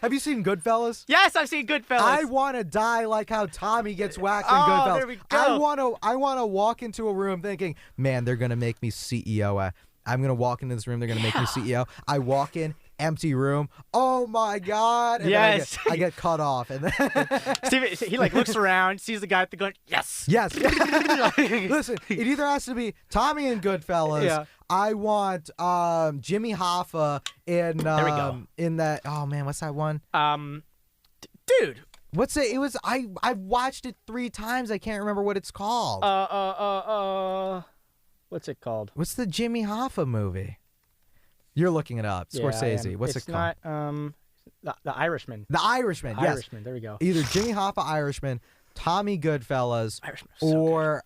Have you seen Goodfellas? Yes, I've seen Goodfellas. I want to die like how Tommy gets whacked in Goodfellas. There we go. I want to walk into a room thinking, man, they're gonna make me CEO. I'm gonna walk into this room. They're gonna make me CEO. I walk in. Empty room. Oh my God! And yes, I get cut off, and then he like looks around, sees the guy at the gun. Yes. Listen, it either has to be Tommy in Goodfellas. Yeah. I want Jimmy Hoffa in there we go. In that. Oh man, what's that one? Dude. What's it? It was I've watched it 3 times. I can't remember what it's called. What's it called? What's the Jimmy Hoffa movie? You're looking it up. Scorsese. Yeah, What's it called? It's not The Irishman. The Irishman, yes. Irishman, there we go. Either Jimmy Hoffa, Irishman, Tommy Goodfellas, so or,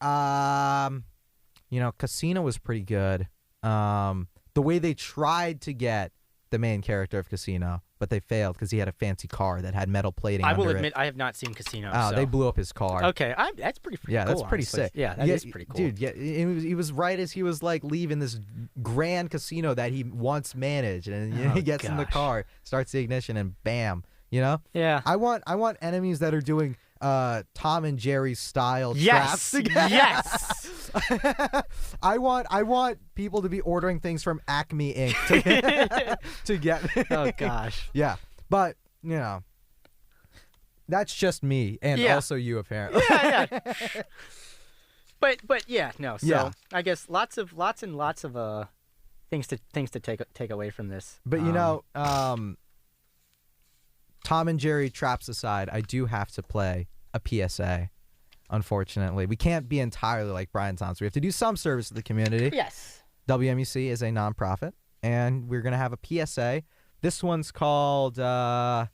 Casino was pretty good. The way they tried to get the main character of Casino, but they failed because he had a fancy car that had metal plating I will under admit, it. I have not seen Casino. Oh, they blew up his car. Okay, that's pretty cool. Yeah, that's pretty honestly. sick. Yeah, that is pretty cool. Dude, yeah, he was right as he was like leaving this grand casino that he once managed, and he gets in the car, starts the ignition, and bam, you know? Yeah. I want enemies that are doing Tom and Jerry style traps together. Yes. I want people to be ordering things from Acme Inc. to get. Oh gosh. Yeah, but you know, that's just me, and also you apparently. Yeah. But yeah, no. So I guess lots of things to take away from this. But you know, Tom and Jerry traps aside, I do have to play a PSA. Unfortunately, we can't be entirely like Brian Thompson. We have to do some service to the community. Yes. WMUC is a nonprofit, and we're gonna have a PSA. This one's called I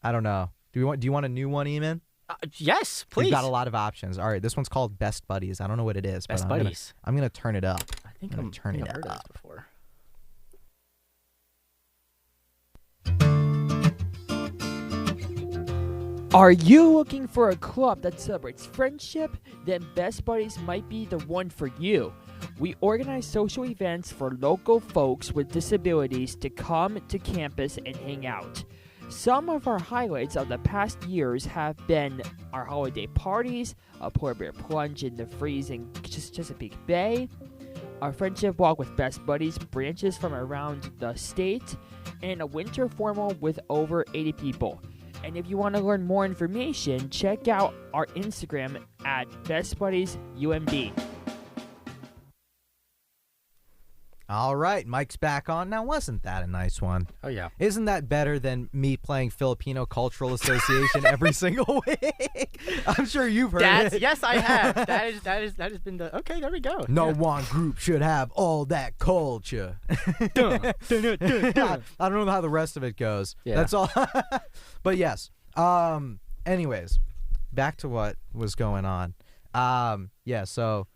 don't know. Do you want a new one, Eamon? Yes, please. We've got a lot of options. All right, this one's called Best Buddies. I don't know what it is, Best but Buddies. I'm gonna turn it up. I think I've heard of this before. Are you looking for a club that celebrates friendship? Then Best Buddies might be the one for you. We organize social events for local folks with disabilities to come to campus and hang out. Some of our highlights of the past years have been our holiday parties, a polar bear plunge in the freezing Chesapeake Bay, our friendship walk with best buddies, branches from around the state, and a winter formal with over 80 people. And if you want to learn more information, check out our Instagram at bestbuddiesumd. All right, Mike's back on. Now, wasn't that a nice one? Oh, yeah. Isn't that better than me playing Filipino Cultural Association every single week? I'm sure you've heard it. Yes, I have. That has been the... Okay, there we go. No one group should have all that culture. I don't know how the rest of it goes. Yeah. That's all. But yes. Anyways, back to what was going on. Yeah, so...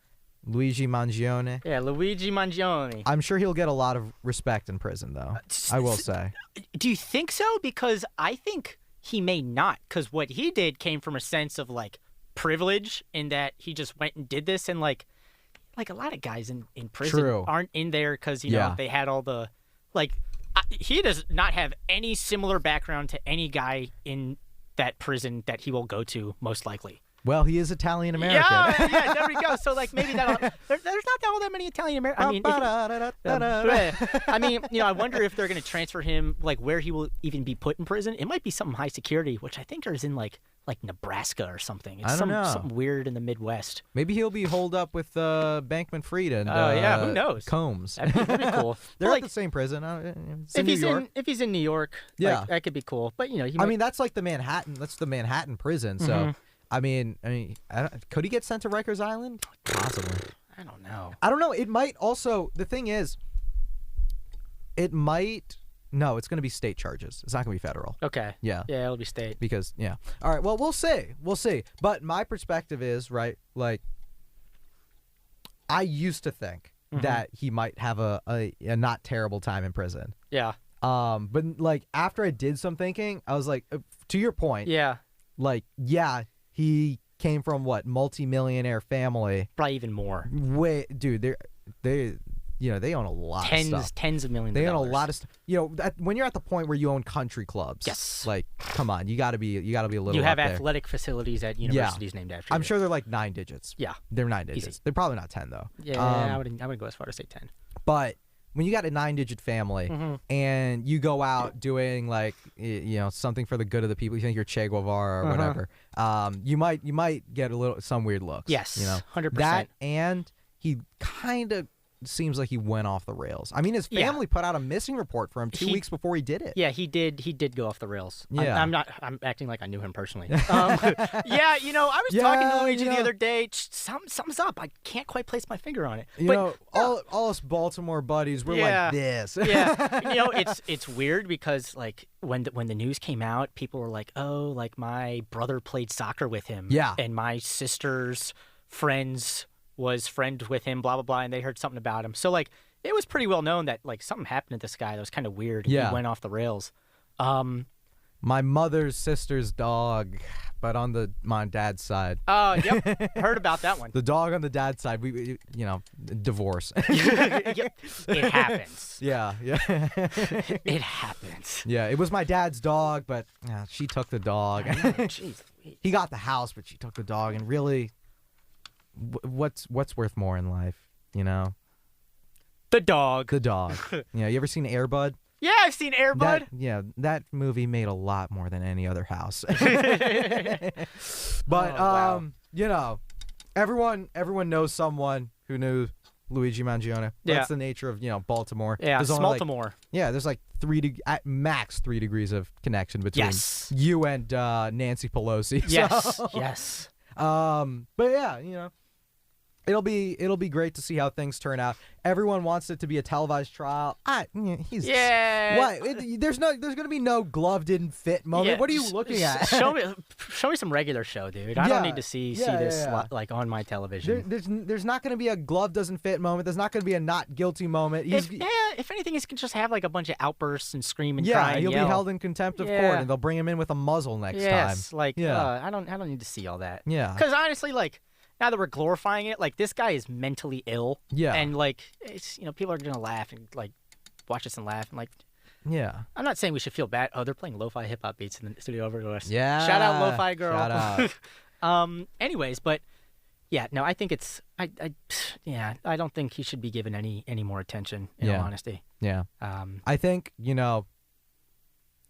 Luigi Mangione. Yeah, Luigi Mangione. I'm sure he'll get a lot of respect in prison, though. I will say. Do you think so? Because I think he may not. Because what he did came from a sense of, like, privilege in that he just went and did this. And, like a lot of guys in prison aren't in there because, you know, they had all the... Like, he does not have any similar background to any guy in that prison that he will go to, most likely. Well, he is Italian American. Yeah, there we go. So, like, maybe that'll... There's not all that many Italian Americans. I mean, you know, I wonder if they're going to transfer him, like, where he will even be put in prison. It might be something high security, which I think is in, like Nebraska or something. It's I don't know. Something weird in the Midwest. Maybe he'll be holed up with Bankman-Fried and yeah, who knows? Combs. That'd be cool. They're like, at the same prison. It's in New York. If he's in New York, like, that could be cool. But, you know, I mean, that's like the Manhattan. That's the Manhattan prison. So. Mm-hmm. I mean, could he get sent to Rikers Island? Possibly. I don't know. I don't know. It might also. The thing is, it might. No, it's going to be state charges. It's not going to be federal. Okay. Yeah. Yeah, it'll be state. Because All right. Well, we'll see. We'll see. But my perspective is right. Like, I used to think that he might have a not terrible time in prison. Yeah. But like after I did some thinking, I was like, to your point. Yeah. Like, yeah. He came from multi-millionaire family. Probably even more. Wait, dude, they own a lot of stuff. Tens of millions. They of own dollars. a lot of stuff. You know, when you're at the point where you own country clubs. Yes. Like, come on, you got to be a little. You have up there. athletic facilities at universities named after you. I'm sure they're like 9 digits. Yeah. They're 9 digits. Easy. They're probably not 10 though. Yeah, I wouldn't go as far to say 10. But when you got a 9-digit family and you go out doing like something for the good of the people, you think you're Che Guevara or whatever, you might get some weird looks. Yes, 100%. That, and he kind of seems like he went off the rails. I mean, his family put out a missing report for him 2 weeks before he did it. Yeah, he did go off the rails. Yeah. I'm acting like I knew him personally. Yeah, I was talking to Luigi the other day. Something's up. I can't quite place my finger on it. All us Baltimore buddies, we're like this. Yeah, it's weird because like when the news came out, people were like, oh, like my brother played soccer with him. Yeah. And my sister's friends was friends with him, blah, blah, blah, and they heard something about him. So, like, it was pretty well known that, like, something happened to this guy that was kind of weird. Yeah. He went off the rails. My mother's sister's dog, but on my dad's side. Oh, yep. Heard about that one. The dog on the dad's side, we divorce. It happens. Yeah. It happens. Yeah, it was my dad's dog, but she took the dog. Jeez. He got the house, but she took the dog, and really... What's worth more in life, The dog. You ever seen Air Bud? Yeah, I've seen Air Bud. That movie made a lot more than any other house. But wow. Everyone knows someone who knew Luigi Mangione. That's the nature of Baltimore. Yeah, Baltimore. There's like at max 3 degrees of connection between you and Nancy Pelosi. Yes, yes. But yeah, it'll be great to see how things turn out. Everyone wants it to be a televised trial. There's gonna be no glove didn't fit moment. Yeah, what are you looking at? Show me some regular show, dude. I don't need to see this like on my television. There's not gonna be a glove doesn't fit moment. There's not gonna be a not guilty moment. If anything, he's gonna just have like a bunch of outbursts and scream and cry. Yeah, he'll be held in contempt of court, and they'll bring him in with a muzzle next time. Yes, like I don't need to see all that. Yeah, because honestly, like. Now that we're glorifying it, like this guy is mentally ill. Yeah. And like it's people are gonna laugh and like watch this and laugh and like Yeah. I'm not saying we should feel bad. Oh, they're playing lo-fi hip-hop beats in the studio over to us. Yeah. Shout out Lo-Fi Girl. Shout out. Anyways, but yeah, no, I think it's I don't think he should be given any more attention, in all honesty. Yeah. I think,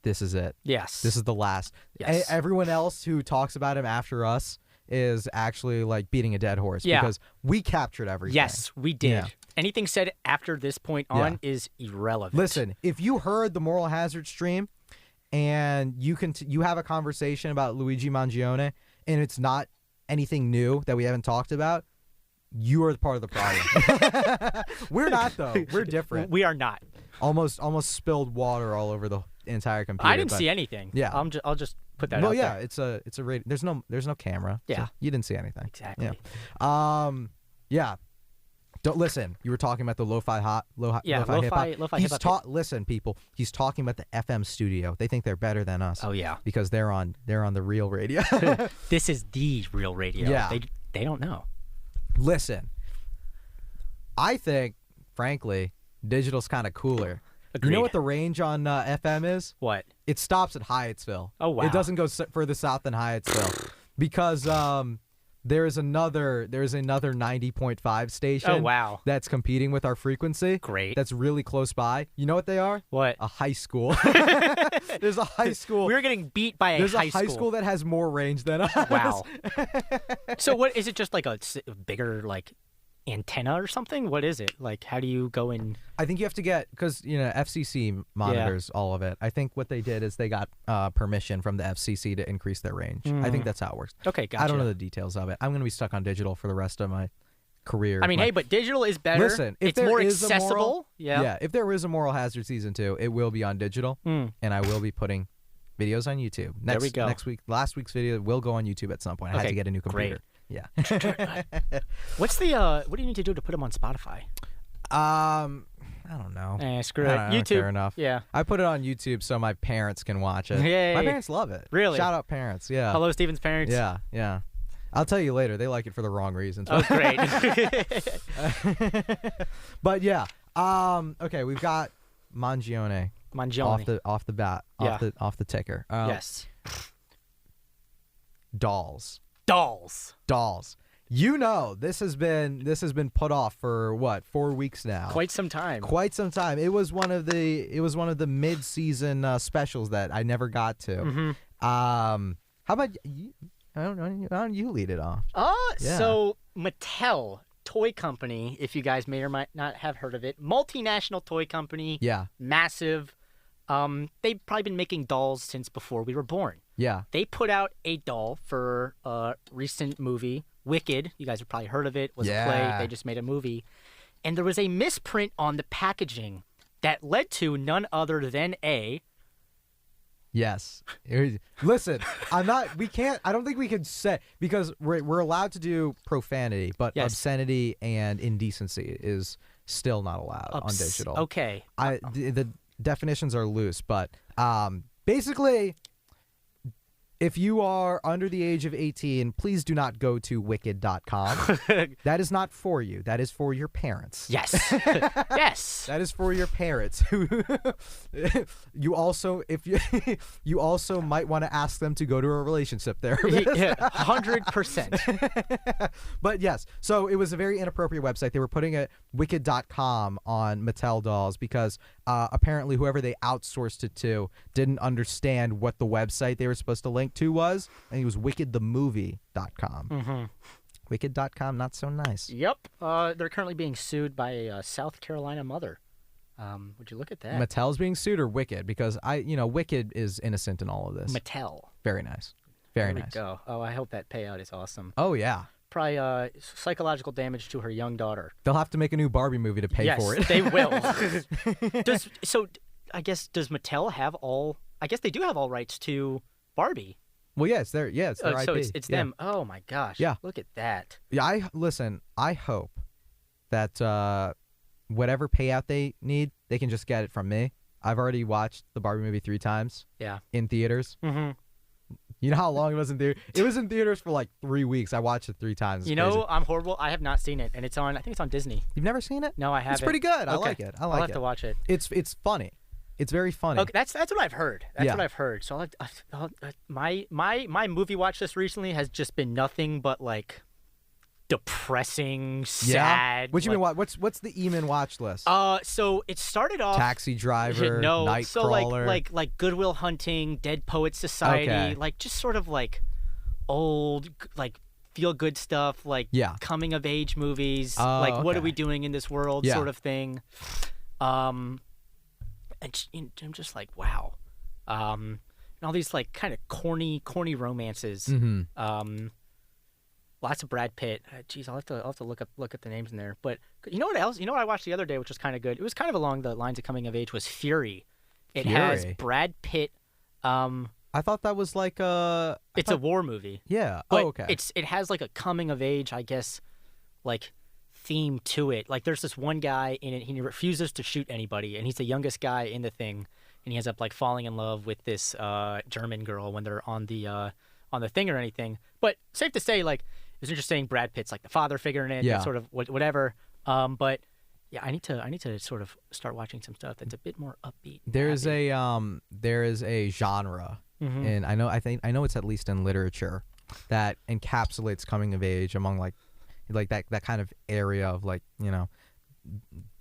this is it. Yes. This is the last. Yes. Everyone else who talks about him after us is actually like beating a dead horse because we captured everything. Yes, we did. Yeah. Anything said after this point on is irrelevant. Listen, if you heard the Moral Hazard stream and you have a conversation about Luigi Mangione and it's not anything new that we haven't talked about, you are part of the problem. We're not, though. We're different. We are not. Almost spilled water all over the entire computer. I didn't see anything. Yeah. I'll just put that out well, there. yeah, it's a radio. There's no camera. Yeah. So you didn't see anything. Exactly. Yeah. Yeah. Don't listen. You were talking about the lo-fi hip-hop. hip-hop. Listen, people. He's talking about the FM studio. They think they're better than us. Oh yeah. Because they're on the real radio. This is the real radio. Yeah. They don't know. Listen. I think, frankly, digital's kind of cooler. Agreed. You know what the range on FM is? What? It stops at Hyattsville. Oh wow. It doesn't go further south than Hyattsville because there's another 90.5 station. Oh wow. That's competing with our frequency. Great. That's really close by. You know what they are? What? A high school. There's a high school. We're getting beat by There's a a high school that has more range than us. Wow. So what is it? Just like a bigger like antenna or something? What is it? Like how do you go in? I think you have to get because FCC monitors all of it. I think what they did is they got permission from the FCC to increase their range. I think that's how it works. Okay, gotcha. I don't know the details of it. I'm going to be stuck on digital for the rest of my career. I mean, hey, but digital is better. Listen, if it's there more is a accessible. moral, Yeah. If there is a Moral Hazard season 2, it will be on digital, and I will be putting videos on YouTube. There we go. Last week's video will go on YouTube at some point. I had to get a new computer. Great. Yeah. What's the what do you need to do to put them on Spotify? I don't know. Screw it. I don't YouTube. care enough. Yeah. I put it on YouTube so my parents can watch it. Yay. My parents love it. Really? Shout out parents. Yeah. Hello, Steven's parents. Yeah. I'll tell you later. They like it for the wrong reasons. Oh, great. But yeah. Okay, we've got Mangione. Off the bat. Off the ticker. Yes. Dolls. This has been put off for what, 4 weeks now. Quite some time. It was one of the mid-season specials that I never got to. Mm-hmm. How about you? I don't know. Why don't you lead it off? So Mattel toy company, if you guys may or might not have heard of it, multinational toy company. Yeah. Massive. They've probably been making dolls since before we were born. Yeah. They put out a doll for a recent movie, Wicked. You guys have probably heard of it. It was a play. They just made a movie. And there was a misprint on the packaging that led to none other than a... Yes. Listen, I don't think we can say, because we're allowed to do profanity, but obscenity and indecency is still not allowed on digital. Okay. The definitions are loose, but basically, if you are under the age of 18, please do not go to wicked.com. That is not for you. That is for your parents. Yes. Yes. That is for your parents. You also might want to ask them to go to a relationship therapist. 100%. But yes, so it was a very inappropriate website. They were putting a wicked.com on Mattel dolls because apparently whoever they outsourced it to didn't understand what the website they were supposed to link to was, and it was wickedthemovie.com. Mm-hmm. Wicked.com, not so nice. Yep. They're currently being sued by a South Carolina mother. Would you look at that? Mattel's being sued or Wicked? Because Wicked is innocent in all of this. Mattel. Very nice. Very there nice. We go. Oh, I hope that payout is awesome. Oh, yeah. Probably psychological damage to her young daughter. They'll have to make a new Barbie movie to pay for it. Yes, they will. I guess, does Mattel have all... I guess they do have all rights to Barbie. Well, yeah, it's their IP. So it's them. Oh, my gosh. Yeah. Look at that. Yeah, I hope that whatever payout they need, they can just get it from me. I've already watched the Barbie movie 3 times. Yeah. In theaters. Mm-hmm. You know how long it was in theaters? It was in theaters for like 3 weeks. I watched it 3 times. It's crazy. I'm horrible. I have not seen it, and I think it's on Disney. You've never seen it? No, I haven't. It's pretty good. I Okay. like it. I'll have to watch it. It's funny. It's very funny. Okay, that's what I've heard. That's Yeah. what I've heard. So my movie watch list recently has just been nothing but like depressing, sad. What you like, mean? What's the Eamon watch list? So it started off Taxi Driver, no, Nightcrawler. so like Goodwill Hunting, Dead Poets Society, Okay. like just sort of like old like feel good stuff, like coming of age movies, like what are we doing in this world, sort of thing. And I'm just like, wow. And all these like kind of corny romances. Mm-hmm. Lots of Brad Pitt. Geez, I'll have to look up the names in there. But you know what else? You know what I watched the other day, which was kind of good. It was kind of along the lines of coming of age. Was Fury. It has Brad Pitt. I thought that was like a. It's a war movie. Yeah. But okay. It has like a coming of age, I guess, like theme to it. Like there's this one guy in it. He refuses to shoot anybody, and he's the youngest guy in the thing, and he ends up like falling in love with this German girl when they're on the thing or anything. But safe to say, like. It's interesting. Brad Pitt's like the father figure in it, and sort of whatever. But yeah, I need to sort of start watching some stuff that's a bit more upbeat. There is a genre, and I know it's at least in literature that encapsulates coming of age among like that kind of area of like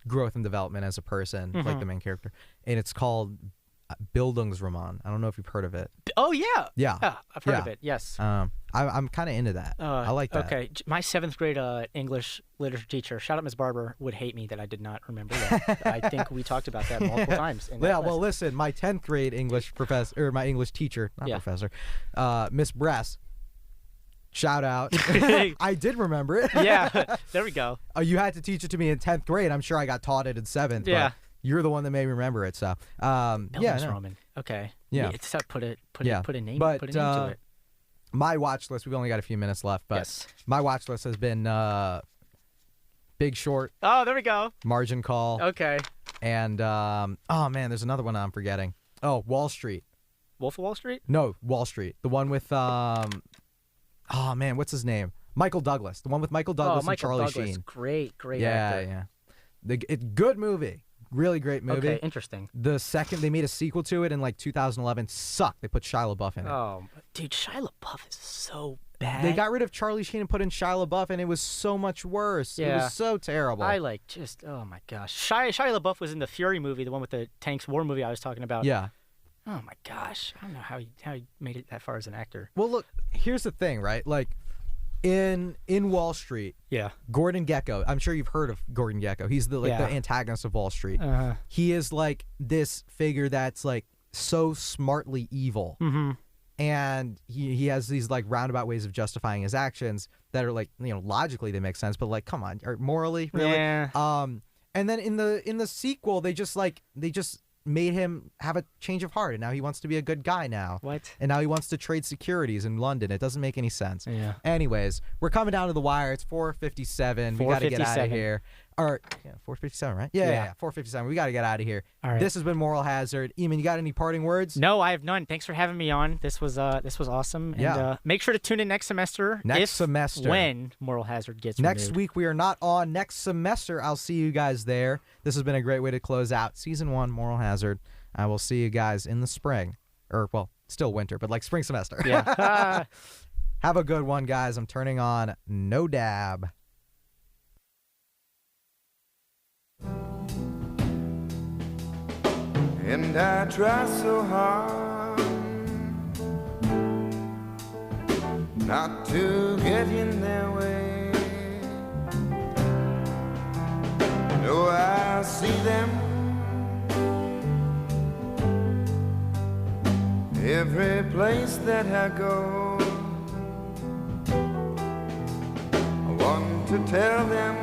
growth and development as a person, like the main character, and it's called Bildungsroman. I don't know if you've heard of it. Oh yeah. Yeah, I've heard of it. Yes. I'm kind of into that. I like that. Okay, my 7th grade English literature teacher, shout out Ms. Barber, would hate me that I did not remember that. I think we talked about that multiple times. Well, listen, my 10th grade English professor, or my English teacher, not professor, Miss Bress. Shout out. I did remember it. Yeah, there we go. You had to teach it to me in 10th grade. I'm sure I got taught it in 7th. Yeah. But you're the one that made me remember it. So, Roman. Okay. Yeah. It's put a name. But, put a name to it. My watch list. We've only got a few minutes left, but my watch list has been Big Short. Oh, there we go. Margin Call. Okay. And oh man, there's another one I'm forgetting. Oh, Wall Street. Wolf of Wall Street? No, Wall Street. The one with oh man, what's his name? Michael Douglas. The one with Michael Douglas and Charlie Sheen. Great actor. Yeah. Good movie. Really great movie. Okay, interesting. The second they made a sequel to it in like 2011 sucked. They put Shia LaBeouf in it. Oh, dude, Shia LaBeouf is so bad. They got rid of Charlie Sheen and put in Shia LaBeouf, and it was so much worse. Yeah. It was so terrible. Oh my gosh. Shia LaBeouf was in the Fury movie, the one with the tanks war movie I was talking about. Yeah. Oh my gosh. I don't know how he made it that far as an actor. Well, look, here's the thing, right? Like, in Wall Street, Gordon Gekko. I'm sure you've heard of Gordon Gekko. He's the antagonist of Wall Street. He is like this figure that's like so smartly evil, and he has these like roundabout ways of justifying his actions that are like logically they make sense, but like come on, or morally really. Yeah. And then in the sequel they just made him have a change of heart, and now he wants to be a good guy now. What? And now he wants to trade securities in London. It doesn't make any sense. Yeah. Anyways, we're coming down to the wire. It's 4:57. We got to get out of here. Or 4:57, right? Yeah, 4:57. We got to get out of here. All right. This has been Moral Hazard. Eamon, you got any parting words? No, I have none. Thanks for having me on. This was awesome. And make sure to tune in next semester. When Moral Hazard gets next renewed. week we are not on. Next semester I'll see you guys there. This has been a great way to close out season 1 Moral Hazard. I will see you guys in the spring, or well, still winter, but like spring semester. Yeah. Have a good one, guys. I'm turning on No Dab. And I try so hard not to get in their way. No, I see them every place that I go. I want to tell them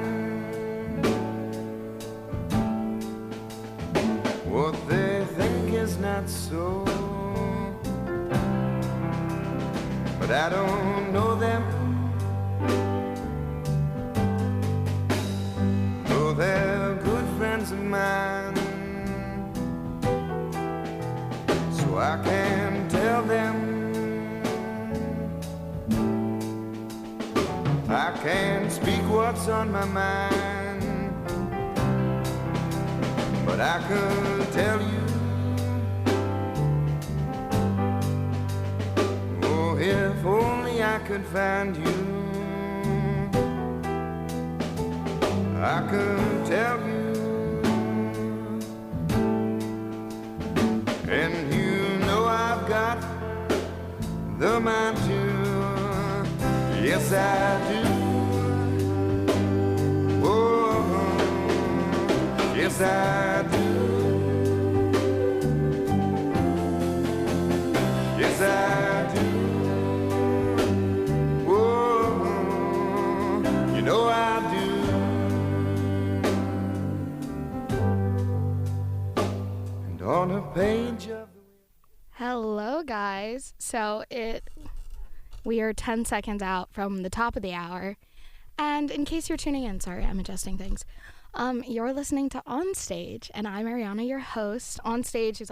what they think is not so, but I don't know them. Oh, they're good friends of mine, so I can tell them. I can speak what's on my mind, but I could tell you could find you, I could tell you, and you know I've got the mind to, yes I do, oh, yes I do, yes I do, oh, you know I do. And on a page of Hello, guys. So we are 10 seconds out from the top of the hour. And in case you're tuning in, sorry, I'm adjusting things. You're listening to On Stage, and I'm Ariana, your host. On Stage is